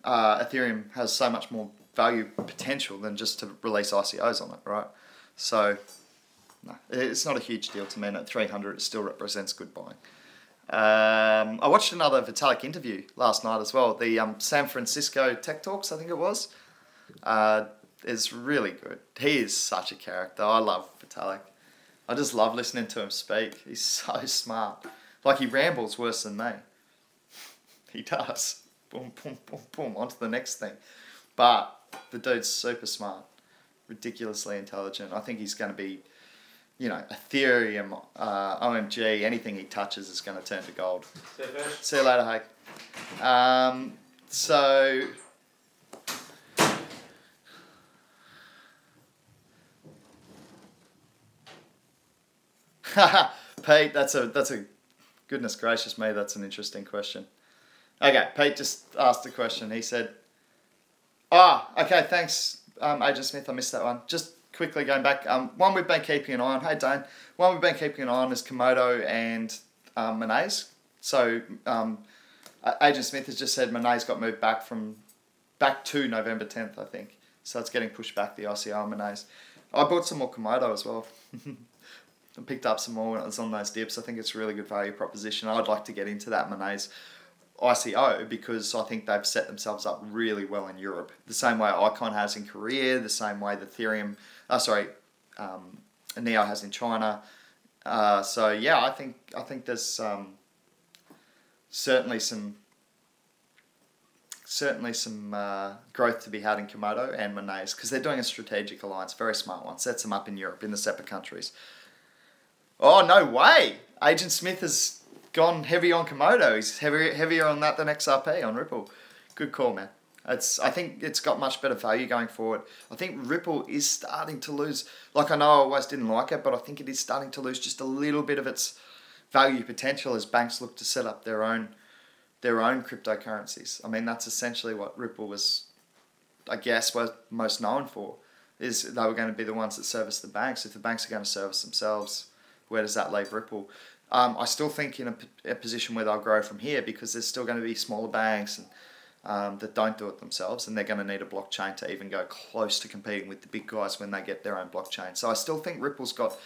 Speaker 1: Ethereum has so much more value potential than just to release ICOs on it, right? So, no, it's not a huge deal to me. And at 300, it still represents good buying. I watched another Vitalik interview last night as well. The San Francisco Tech Talks, I think it was. Is really good. He is such a character. I love Vitalik. I just love listening to him speak. He's so smart. Like, he rambles worse than me. He does. Boom, boom, boom, boom, on to the next thing. But the dude's super smart, ridiculously intelligent. I think he's going to be, Ethereum, OMG, anything he touches is going to turn to gold. See you later, Hake. So, Pete, that's a goodness gracious me, that's an interesting question. Okay, Pete just asked a question. He said, okay, thanks, Agent Smith, I missed that one. Just quickly going back, one we've been keeping an eye on, hey Dane, one we've been keeping an eye on is Komodo and Monet's. So Agent Smith has just said Monet's got moved back to November 10th, I think. So it's getting pushed back, the ICO on Monet's. I bought some more Komodo as well. I picked up some more when it was on those dips. I think it's a really good value proposition. I'd like to get into that Monet's ICO because I think they've set themselves up really well in Europe. The same way Icon has in Korea, the same way the Ethereum, Neo has in China. So yeah, I think there's certainly some growth to be had in Komodo and Monet's because they're doing a strategic alliance, very smart one, sets them up in Europe in the SEPA countries. Oh, no way! Agent Smith has gone heavy on Komodo. He's heavier on that than XRP on Ripple. Good call, man. I think it's got much better value going forward. I think Ripple is starting to lose. Like, I know I always didn't like it, but I think it is starting to lose just a little bit of its value potential as banks look to set up their own cryptocurrencies. I mean, that's essentially what Ripple was, I guess, was most known for, is they were going to be the ones that service the banks. If the banks are going to service themselves, where does that leave Ripple? I still think in a position where they'll grow from here because there's still going to be smaller banks and that don't do it themselves, and they're going to need a blockchain to even go close to competing with the big guys when they get their own blockchain. So I still think Ripple's got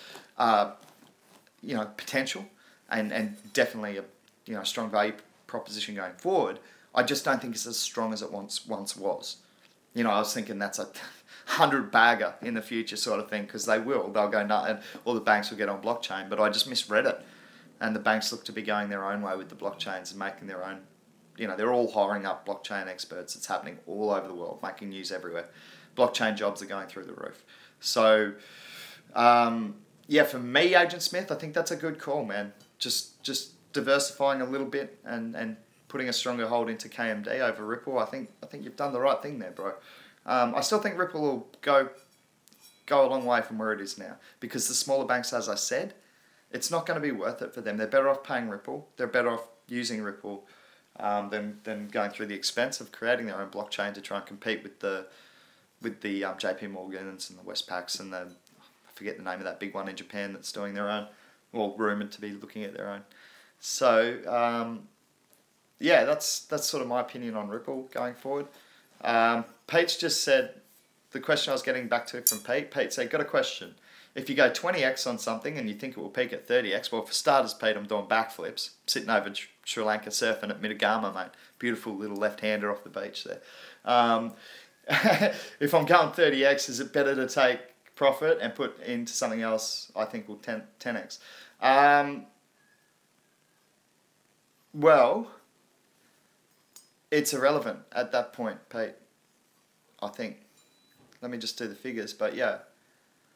Speaker 1: potential and definitely a strong value proposition going forward. I just don't think it's as strong as it once was. I was thinking that's a 100 bagger in the future sort of thing because they'll go nuts and all the banks will get on blockchain, but I just misread it. And the banks look to be going their own way with the blockchains and making their own, they're all hiring up blockchain experts. It's happening all over the world, making news everywhere. Blockchain jobs are going through the roof. So, for me, Agent Smith, I think that's a good call, man. Just diversifying a little bit and putting a stronger hold into KMD over Ripple. I think you've done the right thing there, bro. I still think Ripple will go go a long way from where it is now. Because the smaller banks, as I said, it's not going to be worth it for them. They're better off paying Ripple. They're better off using Ripple than going through the expense of creating their own blockchain to try and compete with the JP Morgans and the Westpacs and I forget the name of that big one in Japan that's doing their own, or rumoured to be looking at their own. So yeah, that's sort of my opinion on Ripple going forward. Pete's just said, the question I was getting back to from Pete said, got a question. If you go 20x on something and you think it will peak at 30x, well, for starters, Pete, I'm doing backflips, sitting over Sri Lanka surfing at Mitagama, mate. Beautiful little left-hander off the beach there. If I'm going 30x, is it better to take profit and put into something else I think will 10x? Well, it's irrelevant at that point, Pete, I think. Let me just do the figures, but yeah.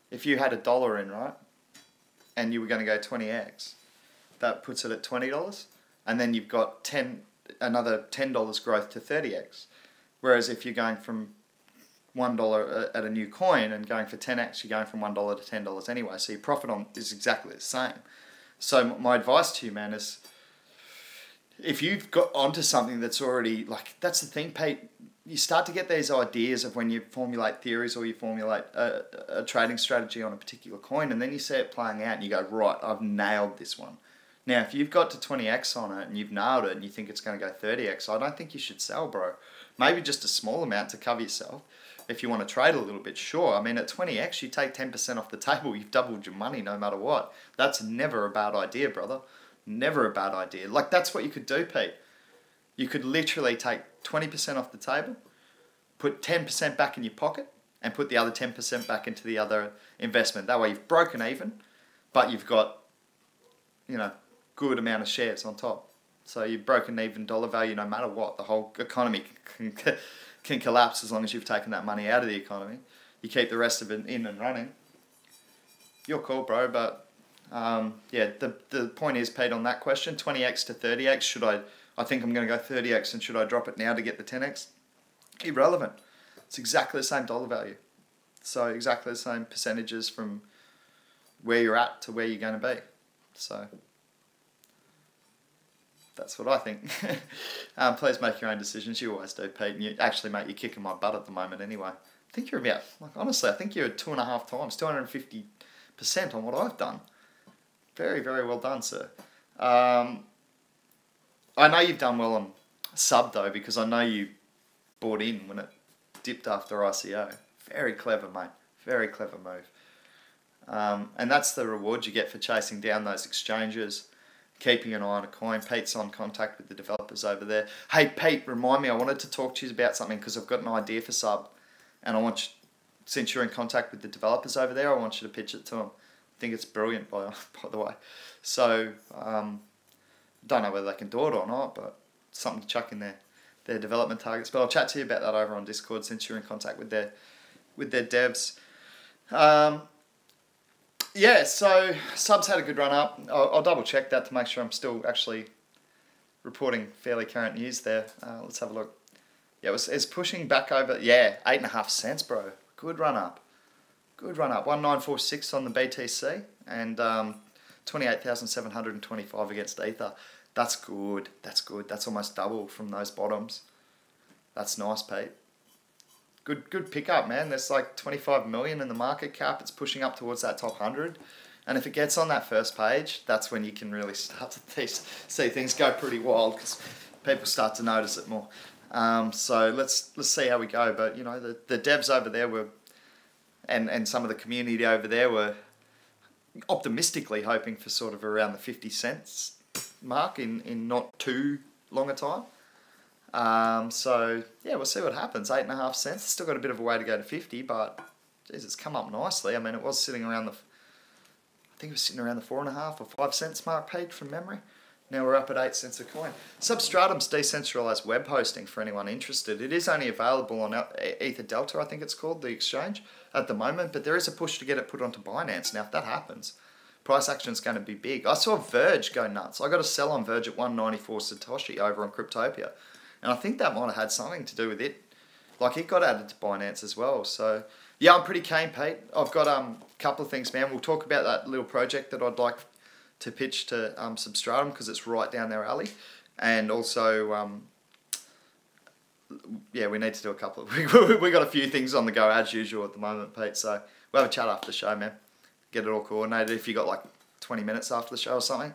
Speaker 1: If you had $1 in, right, and you were going to go 20x, that puts it at $20, and then you've got another $10 growth to 30x. Whereas if you're going from $1 at a new coin and going for 10x, you're going from $1 to $10 anyway. So your profit on is exactly the same. So my advice to you, man, is if you've got onto something that's already, like, that's the thing, Pete, you start to get these ideas of when you formulate theories or you formulate a trading strategy on a particular coin, and then you see it playing out and you go, right, I've nailed this one. Now, if you've got to 20x on it and you've nailed it and you think it's going to go 30x, I don't think you should sell, bro. Maybe just a small amount to cover yourself. If you want to trade a little bit, sure. I mean, at 20x, you take 10% off the table, you've doubled your money no matter what. That's never a bad idea, brother. Never a bad idea. Like, that's what you could do, Pete. You could literally take 20% off the table, put 10% back in your pocket, and put the other 10% back into the other investment. That way you've broken even, but you've got, you know, good amount of shares on top. So you've broken even dollar value no matter what. The whole economy can collapse as long as you've taken that money out of the economy. You keep the rest of it in and running. You're cool, bro, but yeah, the point is, Pete, on that question, 20x to 30x, I think I'm going to go 30x, and should I drop it now to get the 10x? Irrelevant. It's exactly the same dollar value. So exactly the same percentages from where you're at to where you're going to be. So that's what I think. Please make your own decisions. You always do, Pete. And you actually, mate, you're kicking my butt at the moment anyway. I think you're about, like, honestly, I think you're 2.5 times, 250% on what I've done. Very, very well done, sir. I know you've done well on sub, though, because I know you bought in when it dipped after ICO. Very clever, mate. Very clever move. And that's the reward you get for chasing down those exchanges, keeping an eye on a coin. Pete's on contact with the developers over there. Hey, Pete, remind me, I wanted to talk to you about something because I've got an idea for sub. And I want you, since you're in contact with the developers over there, I want you to pitch it to them. I think it's brilliant, by the way. So, don't know whether they can do it or not, but something to chuck in their development targets. But I'll chat to you about that over on Discord since you're in contact with their devs. Yeah, so subs had a good run up. I'll double check that to make sure I'm still actually reporting fairly current news there. Let's have a look. Yeah, it's pushing back over. Yeah, 8.5 cents, bro. Good run up. Good run up. 1946 on the BTC and 28,725 against Ether. That's good. That's good. That's almost double from those bottoms. That's nice, Pete. Good pickup, man. There's like 25 million in the market cap. It's pushing up towards that top 100. And if it gets on that first page, that's when you can really start to see things go pretty wild because people start to notice it more. So let's see how we go. But, you know, the devs over there were, and some of the community over there were optimistically hoping for sort of around the 50 cents mark in not too long a time. So yeah, we'll see what happens. 8.5 cents. Still got a bit of a way to go to 50, but geez, it's come up nicely. I mean, it was sitting around I think it was sitting around the 4.5 or 5 cents mark, Pete, from memory. Now we're up at 8 cents a coin. Substratum's decentralized web hosting for anyone interested. It is only available on Ether Delta, I think it's called, the exchange, at the moment, but there is a push to get it put onto Binance. Now, if that happens, price action is going to be big. I saw Verge go nuts. I got a sell on Verge at 194 Satoshi over on Cryptopia. And I think that might have had something to do with it. Like, it got added to Binance as well. So Yeah, I'm pretty keen, Pete. I've got a couple of things, man. We'll talk about that little project that I'd like to pitch to Substratum because it's right down their alley. And also, yeah, we need to do a couple of... we got a few things on the go as usual at the moment, Pete. So we'll have a chat after the show, man. Get it all coordinated. If you got like 20 minutes after the show or something,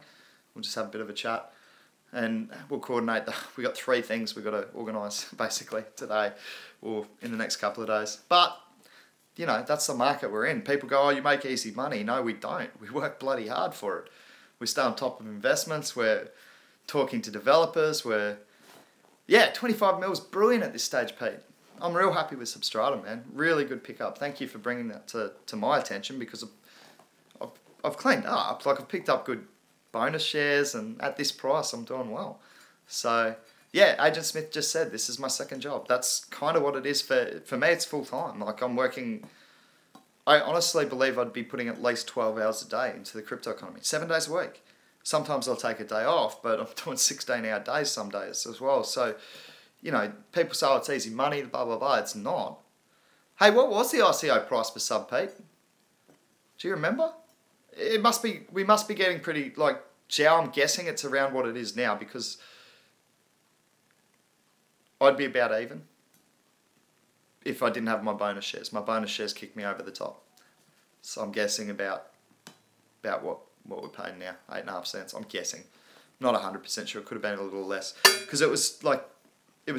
Speaker 1: we'll just have a bit of a chat. And we'll coordinate. We got 3 things we've got to organise basically today or in the next couple of days. But, you know, that's the market we're in. People go, oh, you make easy money. No, we don't. We work bloody hard for it. We stay on top of investments. We're talking to developers. Yeah, 25 mil is brilliant at this stage, Pete. I'm real happy with Substratum, man. Really good pickup. Thank you for bringing that to my attention because I've cleaned up. Like, I've picked up good bonus shares, and at this price, I'm doing well. So, yeah, Agent Smith just said, this is my second job. That's kind of what it is for me. It's full time. Like, I'm working... I honestly believe I'd be putting at least 12 hours a day into the crypto economy. 7 days a week. Sometimes I'll take a day off, but I'm doing 16-hour days some days as well. So, you know, people say, oh, it's easy money, blah, blah, blah. It's not. Hey, what was the ICO price per sub, Pete? Do you remember? We must be getting pretty, like, I'm guessing it's around what it is now because I'd be about even if I didn't have my bonus shares. My bonus shares kicked me over the top. So I'm guessing about what we're paying now, 8.5 cents. I'm guessing. Not 100% sure. It could have been a little less. Because it was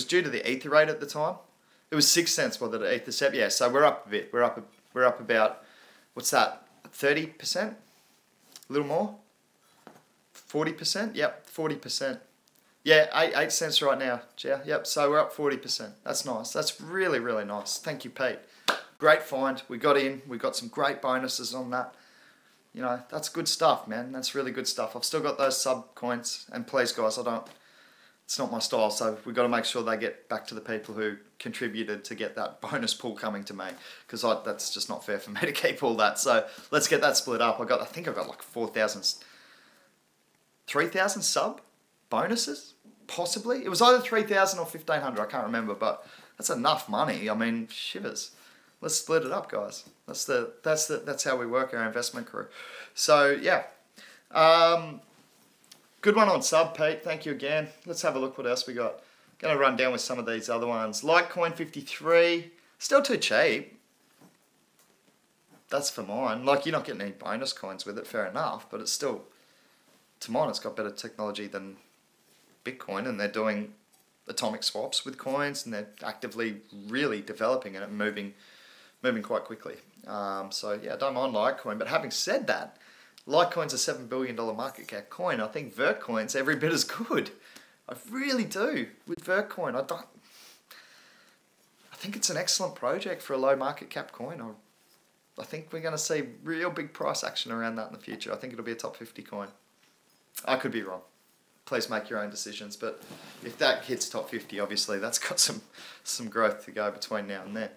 Speaker 1: due to the ether rate at the time. It was 6 cents for the ether set. Yeah, so we're up a bit. We're up about, what's that, 30%? A little more? 40%? Yep, 40%. Yeah, 8 cents right now. Yeah, yep, so we're up 40%. That's nice. That's really, really nice. Thank you, Pete. Great find. We got in. We got some great bonuses on that. You know, that's good stuff, man. That's really good stuff. I've still got those sub coins. And please, guys, it's not my style. So we've got to make sure they get back to the people who contributed to get that bonus pool coming to me. Because that's just not fair for me to keep all that. So let's get that split up. I think I've got like 3,000 sub bonuses, possibly. It was either 3,000 or 1,500. I can't remember, but that's enough money. I mean, shivers. Let's split it up, guys. That's how we work our investment crew. So yeah, good one on sub, Pete. Thank you again. Let's have a look what else we got. Going to run down with some of these other ones. Litecoin 53, still too cheap. That's for mine. Like, you're not getting any bonus coins with it, fair enough, but it's still, to mine, it's got better technology than Bitcoin, and they're doing atomic swaps with coins, and they're actively really developing it and moving quite quickly. So yeah, I don't mind Litecoin, but having said that, Litecoin's a $7 billion market cap coin. I think Vertcoin's every bit as good. I really do with Vertcoin. I think it's an excellent project for a low market cap coin. I think we're going to see real big price action around that in the future. I think it'll be a top 50 coin. I could be wrong. Please make your own decisions. But if that hits top 50, obviously that's got some growth to go between now and then.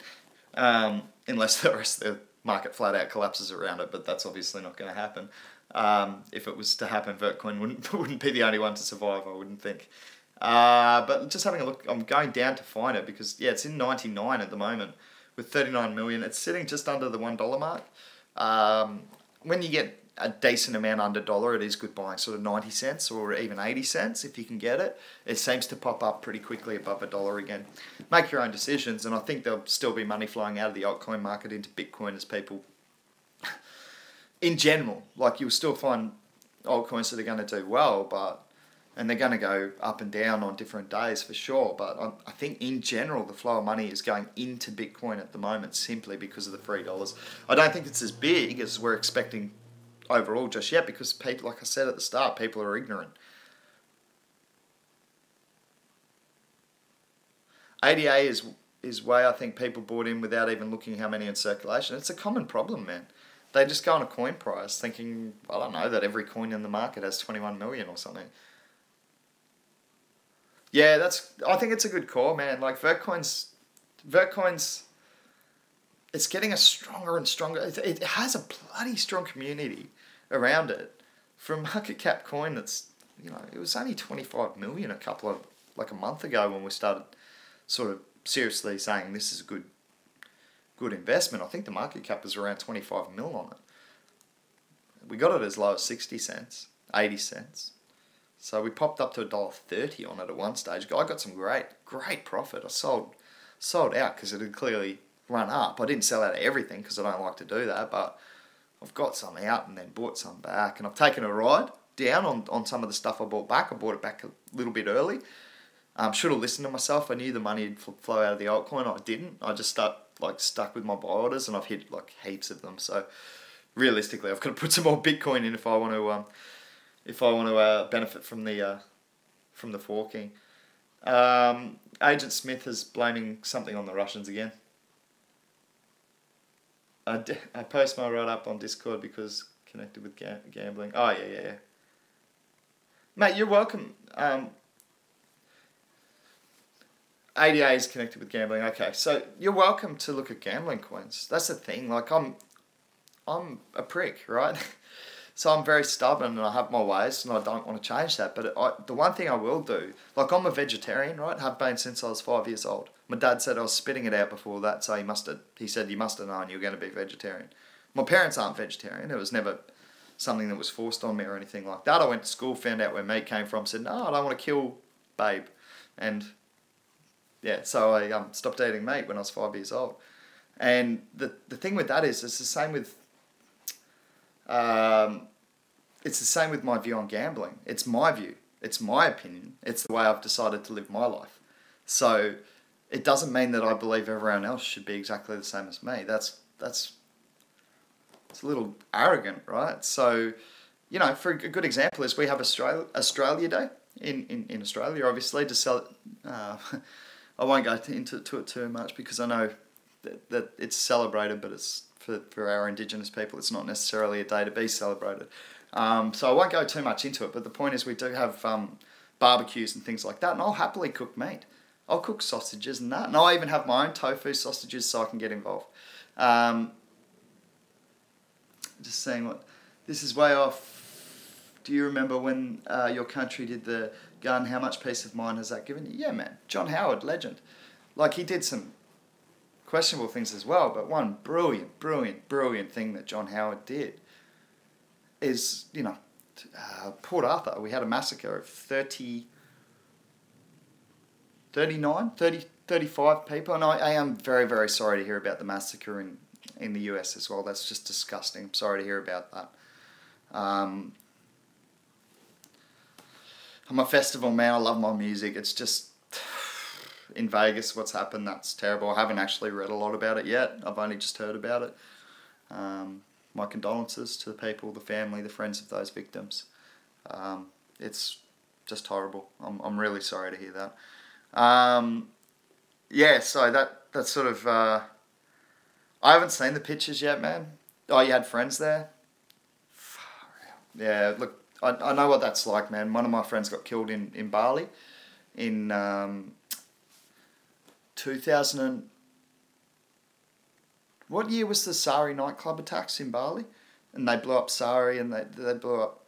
Speaker 1: Unless the rest of the market flat out collapses around it, but that's obviously not going to happen. If it was to happen, Vertcoin wouldn't be the only one to survive, I wouldn't think. But just having a look, I'm going down to find it because, yeah, it's in 99 at the moment with 39 million. It's sitting just under the $1 mark. When you get a decent amount under dollar, it is good buying, sort of 90 cents or even 80 cents if you can get it. It seems to pop up pretty quickly above $1 again. Make your own decisions, and I think there'll still be money flowing out of the altcoin market into Bitcoin as people, in general, like you'll still find altcoins that are going to do well, and they're going to go up and down on different days for sure, but I think in general the flow of money is going into Bitcoin at the moment simply because of the $3. I don't think it's as big as we're expecting overall just yet because people, like I said at the start, people are ignorant. ADA is way I think people bought in without even looking how many in circulation. It's a common problem, man. They just go on a coin price thinking, I don't know, that every coin in the market has 21 million or something. Yeah, I think it's a good call, man. Like Vertcoin's it's getting a stronger and stronger. It has a bloody strong community around it. For a market cap coin that's, you know, it was only 25 million a month ago when we started sort of seriously saying this is a good investment. I think the market cap was around 25 mil on it. We got it as low as 60 cents, 80 cents. So we popped up to $1.30 on it at one stage. I got some great profit. I sold out because it had clearly run up. I didn't sell out of everything because I don't like to do that, but I've got some out and then bought some back, and I've taken a ride down on some of the stuff I bought back. I bought it back a little bit early. Should have listened to myself. I knew the money would flow out of the altcoin. I didn't. I just stuck with my buy orders, and I've hit like heaps of them. So realistically, I've got to put some more Bitcoin in if I want to benefit from the forking. Agent Smith is blaming something on the Russians again. I post my write up on Discord because connected with gambling. Oh yeah. Mate, you're welcome. ADA is connected with gambling. Okay, so you're welcome to look at gambling coins. That's the thing. Like I'm a prick, right? So I'm very stubborn and I have my ways and I don't want to change that. But the one thing I will do, like I'm a vegetarian, right? Have been since I was 5 years old. My dad said I was spitting it out before that, so he said you must have known you were going to be vegetarian. My parents aren't vegetarian. It was never something that was forced on me or anything like that. I went to school, found out where meat came from, said, no, I don't want to kill babe. And yeah, so I stopped eating meat when I was 5 years old. And the thing with that is, it's the same with my view on gambling. It's my view. It's my opinion. It's the way I've decided to live my life. So it doesn't mean that I believe everyone else should be exactly the same as me. It's a little arrogant, right? So, you know, for a good example is we have Australia Day in Australia, obviously, to sell. I won't go into it too much because I know that it's celebrated, but it's for our Indigenous people. It's not necessarily a day to be celebrated. So I won't go too much into it. But the point is, we do have barbecues and things like that, and I'll happily cook meat. I'll cook sausages and that, and I'll even have my own tofu sausages so I can get involved. Just saying what this is way off. Do you remember when your country did the gun? How much peace of mind has that given you? Yeah, man. John Howard, legend. Like, he did some questionable things as well, but one brilliant thing that John Howard did is, you know, Port Arthur, we had a massacre of 35 people, and I am very sorry to hear about the massacre in the US as well. That's just disgusting. I'm sorry to hear about that. I'm a festival man. I love my music. It's just in Vegas what's happened, that's terrible. I haven't actually read a lot about it yet. I've only just heard about it. My condolences to the people, the family, the friends of those victims. It's just horrible. I'm really sorry to hear that. Yeah, so that's sort of... I haven't seen the pictures yet, man. Oh, you had friends there? Yeah, look, I know what that's like, man. One of my friends got killed in Bali in 2000 what year was the Sari nightclub attacks in Bali? And they blew up Sari, and they blew up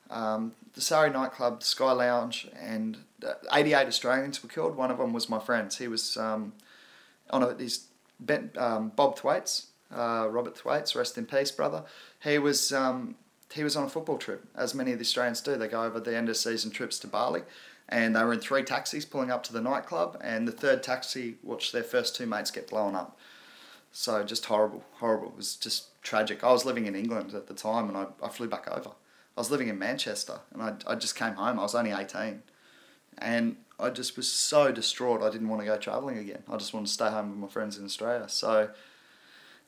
Speaker 1: the Sari nightclub, the Sky Lounge, and 88 Australians were killed. One of them was my friend's. He was Bob Thwaites, Robert Thwaites, rest in peace, brother. He was on a football trip, as many of the Australians do. They go over the end of season trips to Bali, and they were in 3 taxis pulling up to the nightclub, and the 3rd taxi watched their first 2 mates get blown up. So just horrible. It was just tragic. I was living in England at the time, and I flew back over. I was living in Manchester, and I just came home. I was only 18, and I just was so distraught. I didn't want to go travelling again. I just wanted to stay home with my friends in Australia. So,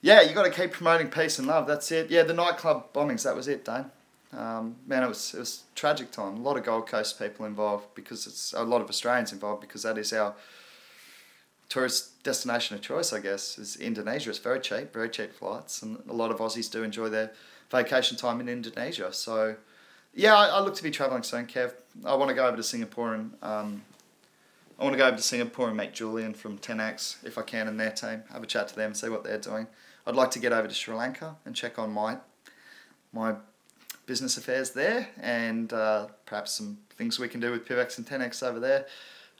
Speaker 1: yeah, you got to keep promoting peace and love. That's it. Yeah, the nightclub bombings. That was it, Dane. Man, it was a tragic time. A lot of Gold Coast people involved, because it's a lot of Australians involved, because that is our tourist destination of choice, I guess, is Indonesia. It's very cheap flights, and a lot of Aussies do enjoy their vacation time in Indonesia. So, yeah, I look to be travelling soon, Kev. I want to go over to Singapore and meet Julian from 10X, if I can, and their team. Have a chat to them, see what they're doing. I'd like to get over to Sri Lanka and check on my business affairs there, and perhaps some things we can do with PIVX and 10X over there.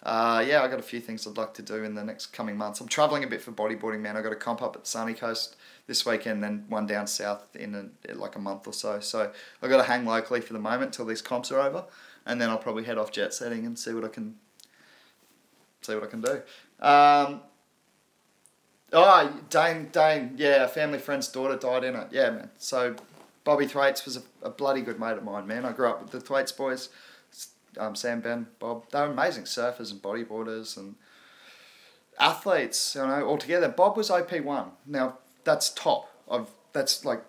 Speaker 1: Yeah, I got a few things I'd like to do in the next coming months. I'm travelling a bit for bodyboarding, man. I got a comp up at the Sunny Coast this weekend, then one down south in like a month or so. So I got to hang locally for the moment till these comps are over, and then I'll probably head off jet setting and see what I can do. Dane, yeah, a family friend's daughter died in it. Yeah, man. So Bobby Thwaites was a bloody good mate of mine, man. I grew up with the Thwaites boys. Sam, Ben, Bob, they were amazing surfers and bodyboarders and athletes, you know, altogether. Bob was OP1. Now, that's top that's like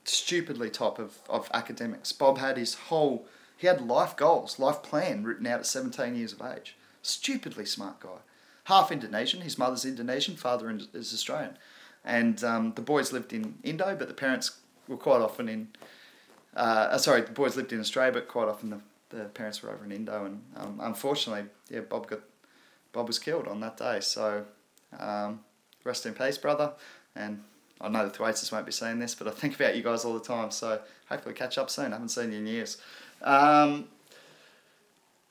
Speaker 1: stupidly top of academics. Bob had he had life goals, life plan written out at 17 years of age. Stupidly smart guy. Half Indonesian, his mother's Indonesian, father is Australian. And the boys lived in Indo, but the parents were quite often the boys lived in Australia, but quite often the parents were over in Indo, and unfortunately, yeah, Bob was killed on that day. So, rest in peace, brother. And I know the Thwaites won't be seeing this, but I think about you guys all the time. So hopefully catch up soon. I haven't seen you in years.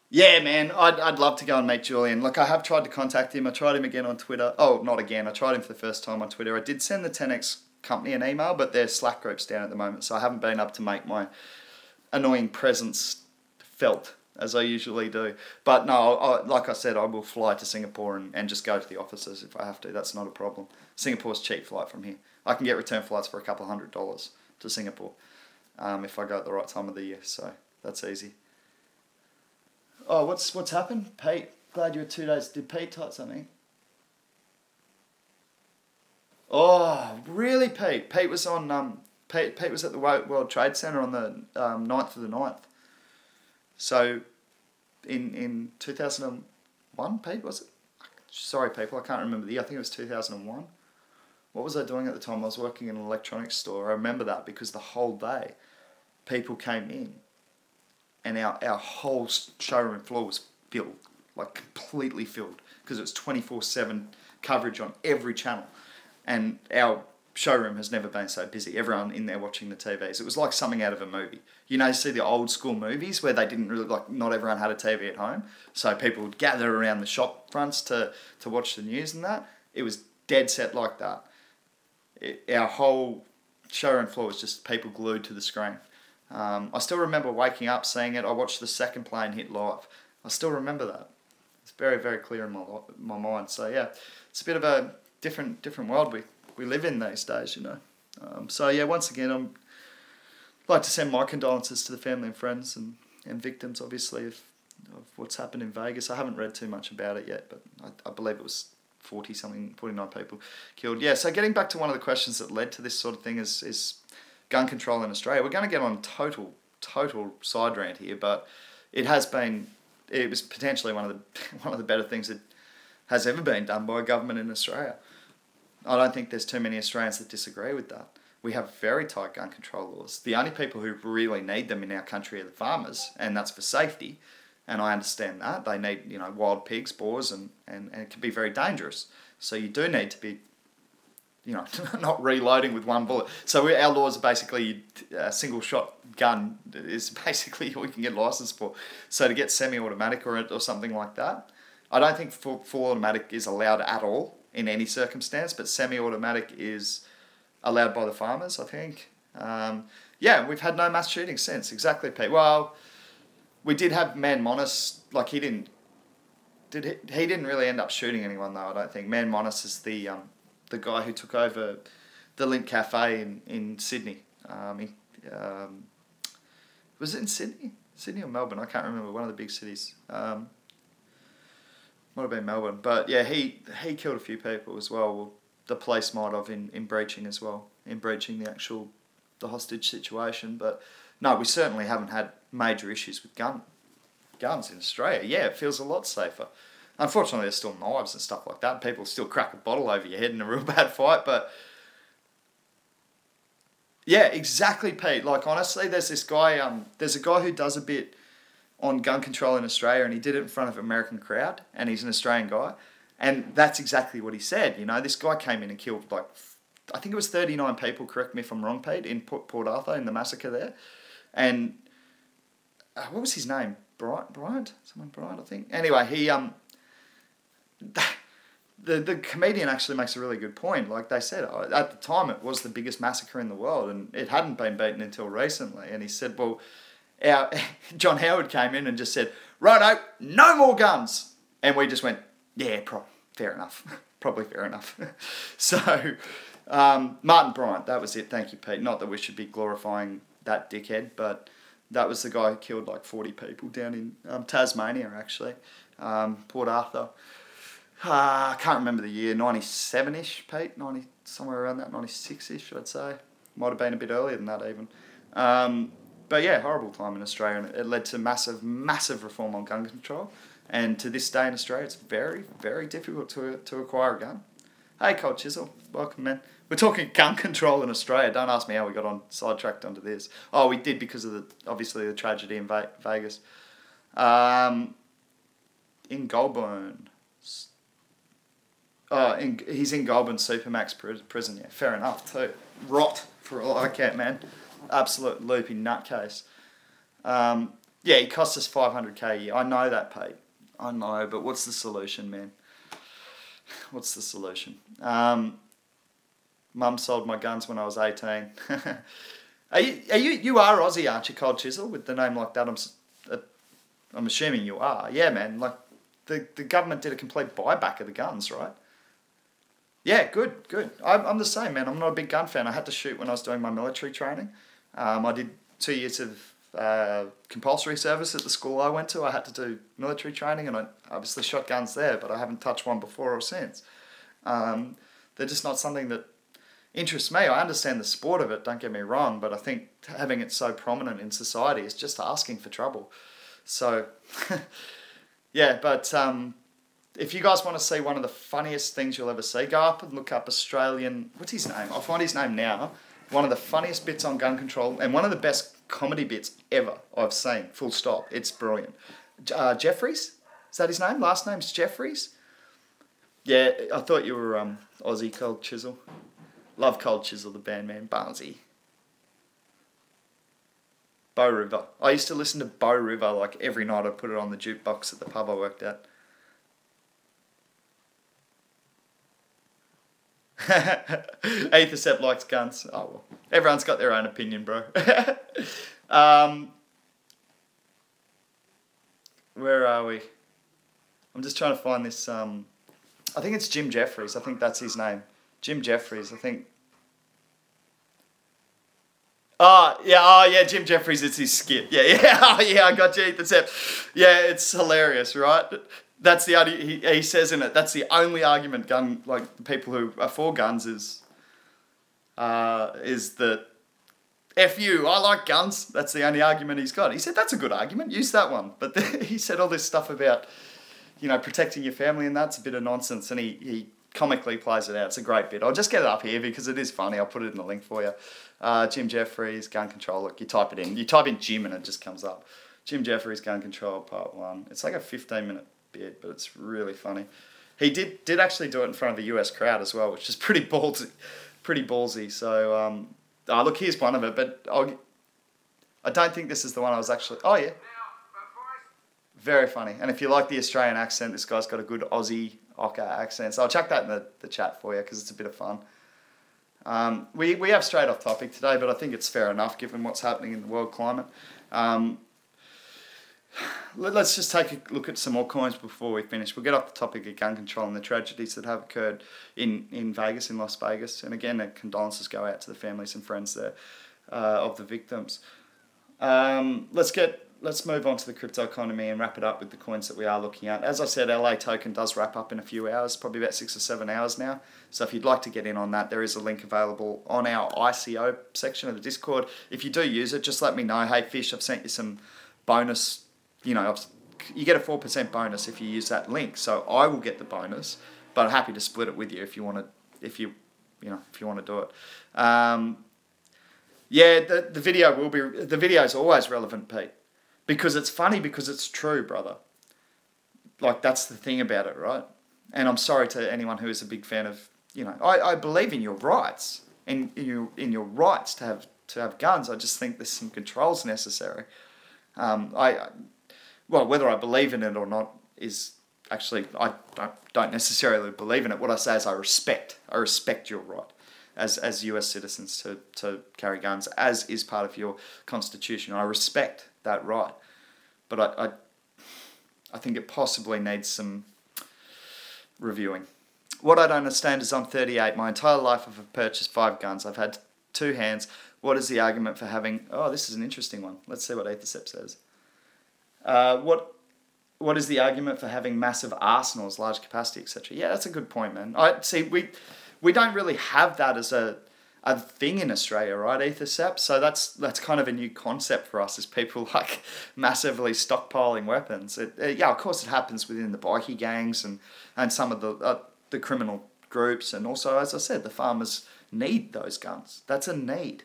Speaker 1: Yeah, man, I'd love to go and meet Julian. Look, I have tried to contact him. I tried him again on Twitter. Oh, not again. I tried him for the first time on Twitter. I did send the 10X company an email, but their Slack group's down at the moment, so I haven't been able to make my annoying presence felt as I usually do. But no, like I said, I will fly to Singapore and just go to the offices if I have to. That's not a problem. Singapore's cheap flight from here. I can get return flights for a couple $100 to Singapore if I go at the right time of the year, so that's easy. Oh, what's happened? Pete, glad you were 2 days. Did Pete type something? Oh, really, Pete? Pete was on Pete was at the World Trade Center on the 9th of the 9th. So, in 2001, Pete, was it? Sorry, people, I can't remember the year. I think it was 2001. What was I doing at the time? I was working in an electronics store. I remember that because the whole day, people came in, and our whole showroom floor was filled, like completely filled, because it was 24/7 coverage on every channel, and our showroom has never been so busy. Everyone in there watching the TVs. It was like something out of a movie. You know, you see the old school movies where they didn't really, like, not everyone had a TV at home, so people would gather around the shop fronts to watch the news and that. It was dead set like that. Our whole showroom floor was just people glued to the screen. I still remember waking up, seeing it. I watched the second plane hit live. I still remember that. It's very, very clear in my mind. So yeah, it's a bit of a different world we live in these days, you know. So yeah, once again, I'd like to send my condolences to the family and friends and victims, obviously, of what's happened in Vegas. I haven't read too much about it yet, but I believe it was 49 people killed. Yeah, so getting back to one of the questions that led to this sort of thing is gun control in Australia. We're going to get on total side rant here, but it was potentially one of the better things that has ever been done by a government in Australia. I don't think there's too many Australians that disagree with that. We have very tight gun control laws. The only people who really need them in our country are the farmers, and that's for safety. And I understand that. They need, you know, wild pigs, boars, and it can be very dangerous. So you do need to be, you know, not reloading with one bullet. So our laws are basically a single shot gun is basically all you can get a license for. So to get semi-automatic or something like that, I don't think full automatic is allowed at all in any circumstance, but semi-automatic is allowed by the farmers, I think. Yeah, we've had no mass shootings since. Exactly, Pete. Well, we did have Man Monis. Like he didn't really end up shooting anyone though. I don't think. Man Monis is the guy who took over the Link Cafe in Sydney. Was it in Sydney? Sydney or Melbourne? I can't remember. One of the big cities. Might have been Melbourne, but yeah, he killed a few people as well. Well, the police might have in breaching as well, in breaching the hostage situation. But no, we certainly haven't had major issues with guns in Australia. Yeah, it feels a lot safer. Unfortunately, there's still knives and stuff like that. People still crack a bottle over your head in a real bad fight, but yeah, exactly, Pete. Like honestly, there's a guy who does a bit on gun control in Australia, and he did it in front of an American crowd, and he's an Australian guy, and that's exactly what he said. You know, this guy came in and killed, like, I think it was 39 people, correct me if I'm wrong, Pete, in Port Arthur, in the massacre there, and what was his name? Bryant? Someone Bryant, I think. Anyway, the comedian actually makes a really good point. Like they said, at the time it was the biggest massacre in the world, and it hadn't been beaten until recently. And he said, well, John Howard came in and just said, righto, no more guns. And we just went, yeah, fair enough. Probably fair enough. So, Martin Bryant, that was it. Thank you, Pete. Not that we should be glorifying that dickhead, but that was the guy who killed like 40 people down in Tasmania, actually. Port Arthur. I can't remember the year, 97-ish, Pete, somewhere around that, 96-ish, I'd say. Might have been a bit earlier than that even. But yeah, horrible time in Australia, and it led to massive, massive reform on gun control. And to this day in Australia, it's very, very difficult to acquire a gun. Hey, Cold Chisel, welcome, man. We're talking gun control in Australia. Don't ask me how we got sidetracked onto this. Oh, we did because of obviously the tragedy in Vegas. In Goulburn. He's in Goulburn Supermax prison, yeah. Fair enough, too. Rot, for all I care, man. Absolute loopy nutcase. Yeah, he cost us $500K a year. I know that, Pete. I know, but what's the solution, man? What's the solution? Mum sold my guns when I was 18. You are Aussie, aren't you, Cold Chisel? With the name like that, I'm assuming you are. Yeah, man. Like the government did a complete buyback of the guns, right? Yeah, good. I'm the same, man. I'm not a big gun fan. I had to shoot when I was doing my military training. I did 2 years of compulsory service at the school I went to. I had to do military training, and I obviously shot guns there, but I haven't touched one before or since. They're just not something that interests me. I understand the sport of it, don't get me wrong, but I think having it so prominent in society is just asking for trouble. So, yeah, but if you guys want to see one of the funniest things you'll ever see, go up and look up Australian... What's his name? I'll find his name now. One of the funniest bits on gun control, and one of the best comedy bits ever I've seen, full stop. It's brilliant. Jeffries? Is that his name? Last name's Jeffries? Yeah, I thought you were Aussie, Cold Chisel. Love Cold Chisel, the band, man. Barnsey. Bow River. I used to listen to Bow River like every night. I'd put it on the jukebox at the pub I worked at. Ethercept likes guns. Oh well, everyone's got their own opinion, bro. Where are we? I'm just trying to find this. I think it's Jim Jeffries. I think that's his name. Jim Jeffries. I think. Oh yeah, Jim Jeffries. It's his skit. Yeah. Oh yeah, I got you. Ethercept. Yeah, it's hilarious, right? That's the only, he says in it, that's the only argument people who are for guns is that F you, I like guns. That's the only argument he's got. He said, that's a good argument, use that one. But he said all this stuff about, protecting your family, and that's a bit of nonsense, and he comically plays it out. It's a great bit. I'll just get it up here because it is funny. I'll put it in the link for you. Jim Jeffries, gun control. Look, you type it in. You type in Jim and it just comes up. Jim Jeffries, gun control, part 1. It's like a 15-minute bit, but it's really funny. He did actually do it in front of the US crowd as well, which is pretty ballsy. So, look, here's one of it, but I don't think this is the one I was actually... Oh, yeah. Very funny. And if you like the Australian accent, this guy's got a good Aussie Ocker accent. So I'll chuck that in the chat for you because it's a bit of fun. We have straight off topic today, but I think it's fair enough given what's happening in the world climate. Let's just take a look at some more coins before we finish. We'll get off the topic of gun control and the tragedies that have occurred in Vegas, in Las Vegas. And again, condolences go out to the families and friends there of the victims. Let's move on to the crypto economy and wrap it up with the coins that we are looking at. As I said, LA token does wrap up in a few hours, probably about 6 or 7 hours now. So if you'd like to get in on that, there is a link available on our ICO section of the Discord. If you do use it, just let me know. Hey, Fish, I've sent you some bonus. You get a 4% bonus if you use that link. So I will get the bonus, but I'm happy to split it with you if you want to. If you want to do it. The video is always relevant, Pete, because it's funny, because it's true, brother. Like, that's the thing about it, right? And I'm sorry to anyone who is a big fan of, I believe in your rights, in your rights to have guns. I just think there's some controls necessary. Well, whether I believe in it or not is actually, I don't necessarily believe in it. What I say is I respect your right as US citizens to carry guns, as is part of your constitution. I respect that right. But I think it possibly needs some reviewing. What I don't understand is I'm 38. My entire life I've purchased 5 guns. I've had 2 hands. What is the argument for having... Oh, this is an interesting one. Let's see what Ethercept says. What is the argument for having massive arsenals, large capacity, etc.? Yeah, that's a good point, man. We don't really have that as a thing in Australia, right, Ethercept? So that's kind of a new concept for us, is people like massively stockpiling weapons. Yeah, of course it happens within the bikie gangs and some of the criminal groups, and also, as I said, the farmers need those guns. That's a need.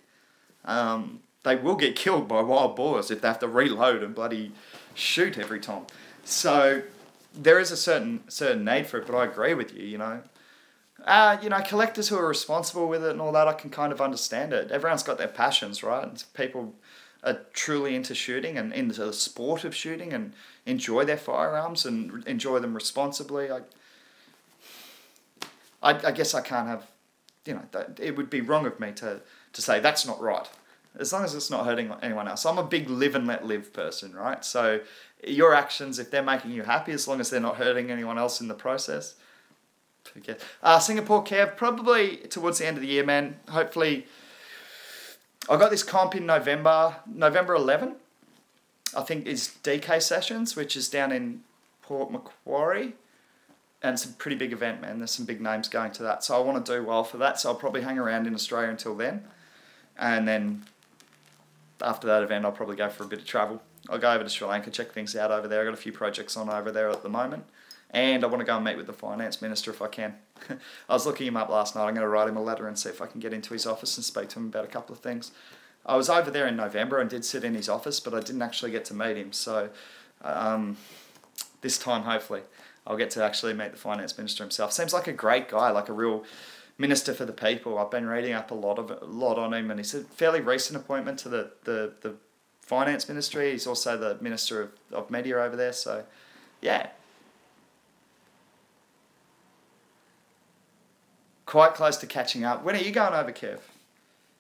Speaker 1: They will get killed by wild boars if they have to reload and bloody shoot every time. So there is a certain need for it, but I agree with you, you know. Collectors who are responsible with it and all that, I can kind of understand it. Everyone's got their passions, right? And people are truly into shooting and into the sport of shooting and enjoy their firearms and enjoy them responsibly. I guess I can't have, it would be wrong of me to say that's not right, as long as it's not hurting anyone else. I'm a big live and let live person, right? So your actions, if they're making you happy, as long as they're not hurting anyone else in the process, forget. Singapore Kev, probably towards the end of the year, man. Hopefully, I got this comp in November 11, I think, is DK Sessions, which is down in Port Macquarie. And it's a pretty big event, man. There's some big names going to that. So I want to do well for that. So I'll probably hang around in Australia until then. And then after that event, I'll probably go for a bit of travel. I'll go over to Sri Lanka, check things out over there. I've got a few projects on over there at the moment. And I want to go and meet with the finance minister if I can. I was looking him up last night. I'm going to write him a letter and see if I can get into his office and speak to him about a couple of things. I was over there in November and did sit in his office, but I didn't actually get to meet him. So this time, hopefully, I'll get to actually meet the finance minister himself. Seems like a great guy, like a real minister for the people. I've been reading up a lot on him, and he's a fairly recent appointment to the finance ministry. He's also the minister of media over there. So, yeah. Quite close to catching up. When are you going over, Kev?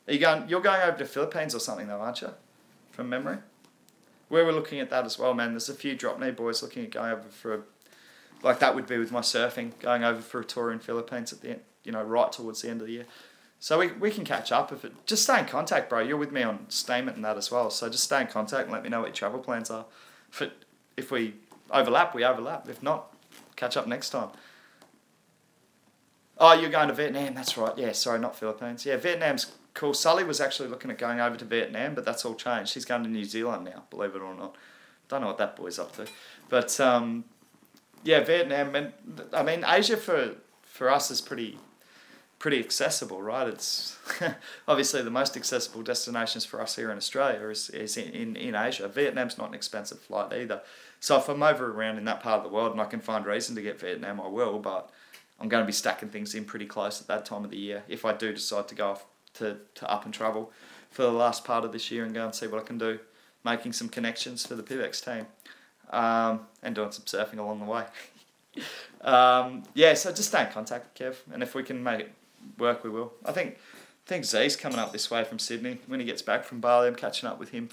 Speaker 1: You're going over to Philippines or something though, aren't you? From memory. We were looking at that as well, man. There's a few drop knee boys looking at going over for like that would be with my surfing, going over for a tour in Philippines at the end, right towards the end of the year. So we can catch up just stay in contact, bro. You're with me on Statement and that as well. So just stay in contact and let me know what your travel plans are. If we overlap, we overlap. If not, catch up next time. Oh, you're going to Vietnam, that's right. Yeah, sorry, not Philippines. Yeah, Vietnam's cool. Sully was actually looking at going over to Vietnam, but that's all changed. He's going to New Zealand now, believe it or not. Don't know what that boy's up to. But, yeah, Vietnam, and I mean, Asia for us is pretty accessible, right? It's obviously the most accessible destinations for us here in Australia is in Asia. Vietnam's not an expensive flight either. So if I'm over around in that part of the world and I can find reason to get Vietnam, I will, but I'm going to be stacking things in pretty close at that time of the year if I do decide to go off to up and travel for the last part of this year and go and see what I can do, making some connections for the PIVX team, and doing some surfing along the way. Yeah, so just stay in contact, Kev, and if we can make it work, we will. I think Z's coming up this way from Sydney. When he gets back from Bali, I'm catching up with him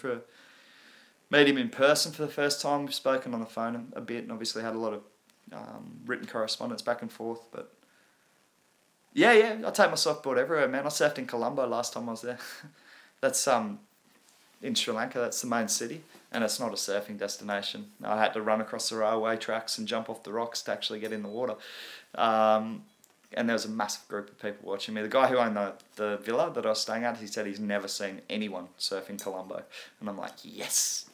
Speaker 1: meet him in person for the first time. We've spoken on the phone a bit and obviously had a lot of written correspondence back and forth, but yeah, I take my surfboard everywhere, man. I surfed in Colombo last time I was there. That's in Sri Lanka. That's the main city, and it's not a surfing destination. I had to run across the railway tracks and jump off the rocks to actually get in the water. And there was a massive group of people watching me. The guy who owned the villa that I was staying at, he said he's never seen anyone surf in Colombo, and I'm like, yes,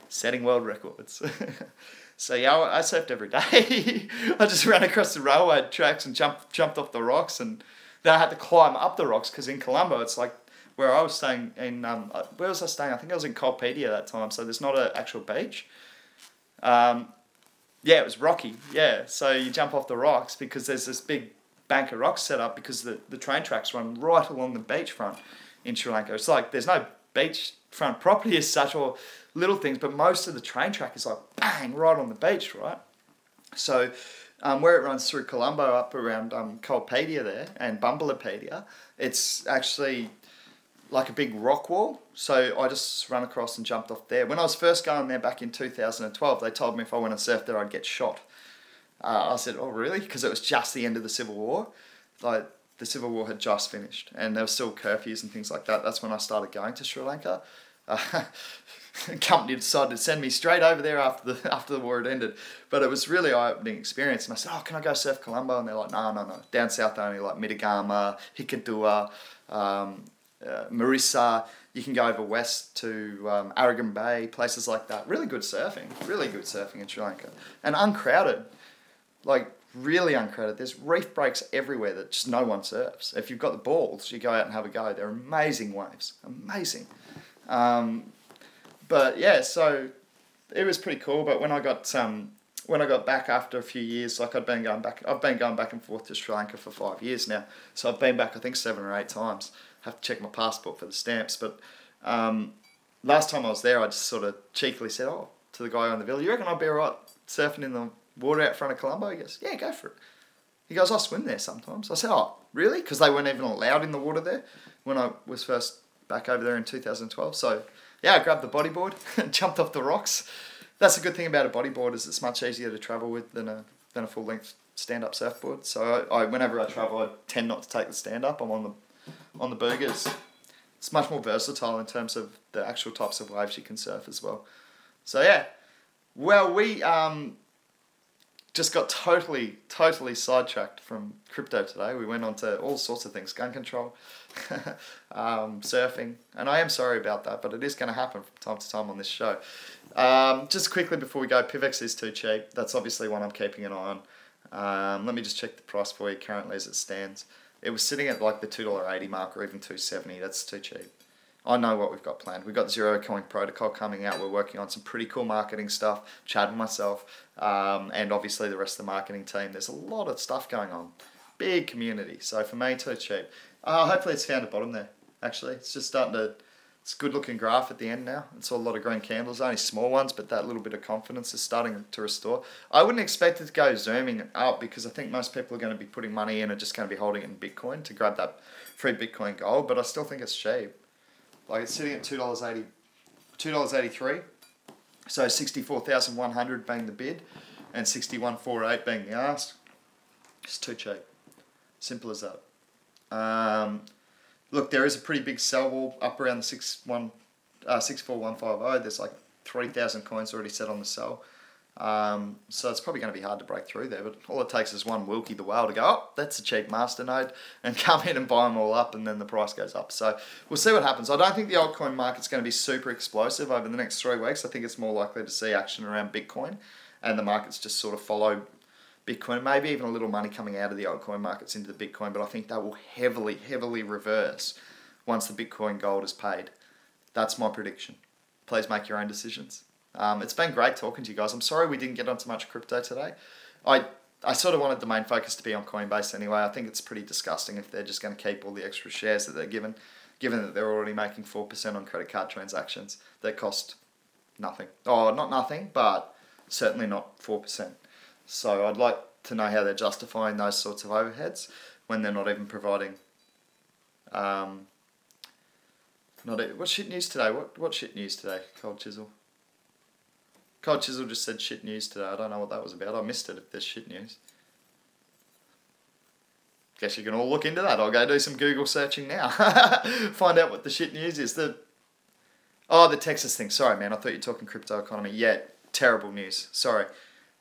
Speaker 1: setting world records. So yeah, I surfed every day. I just ran across the railway tracks and jumped off the rocks, and then I had to climb up the rocks because in Colombo it's like where I was staying in. Where was I staying? I think I was in Colpedia that time. So there's not an actual beach. Yeah, it was rocky. Yeah, so you jump off the rocks because there's this big bank of rocks set up because the train tracks run right along the beachfront in Sri Lanka. It's like there's no beachfront property as such or little things, but most of the train track is like bang right on the beach, right? So where it runs through Colombo up around Colpedia there and Bumblepedia, it's actually like a big rock wall. So I just ran across and jumped off there. When I was first going there back in 2012, they told me if I went and surfed there, I'd get shot. I said, oh really? Because it was just the end of the Civil War. Like, the Civil War had just finished and there were still curfews and things like that. That's when I started going to Sri Lanka. The company decided to send me straight over there after the war had ended. But it was really eye-opening experience. And I said, oh, can I go surf Colombo? And they're like, no. Down south only, like Mittagama, Hikkaduwa, Marissa. You can go over west to Aragon Bay, places like that. Really good surfing in Sri Lanka. And uncrowded, like really uncrowded. There's reef breaks everywhere that just no one surfs. If you've got the balls, you go out and have a go. They're amazing waves, amazing. But yeah, so it was pretty cool. But when I got back after a few years, like I've been going back and forth to Sri Lanka for 5 years now. So I've been back, I think 7 or 8 times. Have to check my passport for the stamps. But last time I was there, I just sort of cheekily said, oh, to the guy on the villa, you reckon I'd be alright surfing in the water out front of Colombo? He goes, yeah, go for it. He goes, I swim there sometimes. I said, oh, really? Because they weren't even allowed in the water there when I was first back over there in 2012. So yeah, I grabbed the bodyboard and jumped off the rocks. That's a good thing about a bodyboard, is it's much easier to travel with than a full length stand up surfboard. So I whenever I travel, I tend not to take the stand up. I'm on the burgers. It's much more versatile in terms of the actual types of waves you can surf as well. So yeah, well, we just got totally sidetracked from crypto today. We went on to all sorts of things, gun control, surfing, and I am sorry about that, but it is going to happen from time to time on this show. Just quickly before we go, PIVX is too cheap. That's obviously one I'm keeping an eye on. Let me just check the price for you currently as it stands. It was sitting at like the $2.80 mark or even $2.70. That's too cheap. I know what we've got planned. We've got Zero Coin Protocol coming out. We're working on some pretty cool marketing stuff. Chad and myself, and obviously the rest of the marketing team. There's a lot of stuff going on. Big community. So for me, too cheap. Hopefully it's found a bottom there, actually. It's just starting to... It's a good looking graph at the end now. It's a lot of green candles, only small ones, but that little bit of confidence is starting to restore. I wouldn't expect it to go zooming up because I think most people are going to be putting money in and just going to be holding it in Bitcoin to grab that free Bitcoin gold, but I still think it's cheap. Like, it's sitting at $2.80, $2.83. So 64,100 being the bid and 61,408 being the ask. It's too cheap. Simple as that. Look, there is a pretty big sell wall up around the 64150. There's like 3,000 coins already set on the sell. So it's probably going to be hard to break through there, but all it takes is one Wilkie the Whale to go, oh, that's a cheap masternode, and come in and buy them all up, and then the price goes up. So we'll see what happens. I don't think the altcoin market's going to be super explosive over the next 3 weeks. I think it's more likely to see action around Bitcoin, and the markets just sort of follow Bitcoin, maybe even a little money coming out of the altcoin markets into the Bitcoin, but I think that will heavily reverse once the Bitcoin gold is paid. That's my prediction. Please make your own decisions. It's been great talking to you guys. I'm sorry we didn't get onto much crypto today. I sort of wanted the main focus to be on Coinbase anyway. I think it's pretty disgusting if they're just going to keep all the extra shares that they're given that they're already making 4% on credit card transactions that cost nothing. Oh, not nothing, but certainly not 4%. So I'd like to know how they're justifying those sorts of overheads when they're not even providing... what shit news today? What shit news today, Cold Chisel? Cold Chisel just said shit news today. I don't know what that was about. I missed it if there's shit news. Guess you can all look into that. I'll go do some Google searching now. Find out what the shit news is. The Texas thing. Sorry, man. I thought you were talking crypto economy. Yeah, terrible news. Sorry.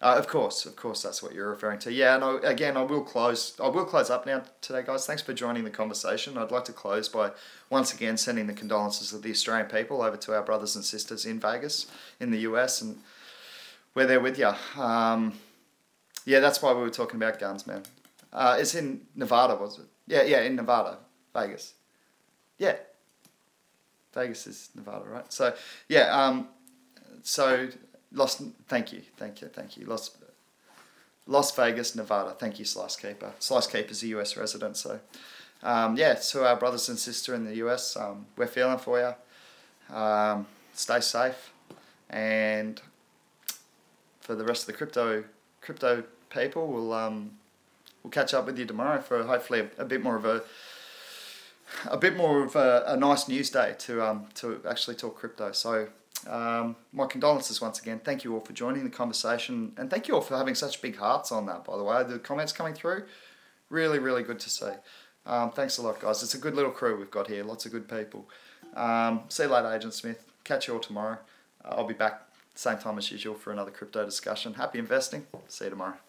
Speaker 1: Of course, that's what you're referring to. Yeah, no. Again, I will close up now today, guys. Thanks for joining the conversation. I'd like to close by once again sending the condolences of the Australian people over to our brothers and sisters in Vegas, in the US, and we're there with you. Yeah, that's why we were talking about guns, man. It's in Nevada, was it? Yeah, in Nevada, Vegas. Yeah, Vegas is Nevada, right? So yeah, Thank you. Las Vegas, Nevada. Thank you, Slice Keeper. Slice Keeper's a US resident, so yeah. To our brothers and sisters in the US, we're feeling for you. Stay safe, and for the rest of the crypto people, we'll catch up with you tomorrow for hopefully a bit more of a nice news day to actually talk crypto. So my condolences once again. Thank you all for joining the conversation, and thank you all for having such big hearts on that, by the way. The comments coming through, really, really good to see. Thanks a lot, guys. It's a good little crew we've got here. Lots of good people. See you later, Agent Smith. Catch you all tomorrow. I'll be back same time as usual for another crypto discussion. Happy investing. See you tomorrow.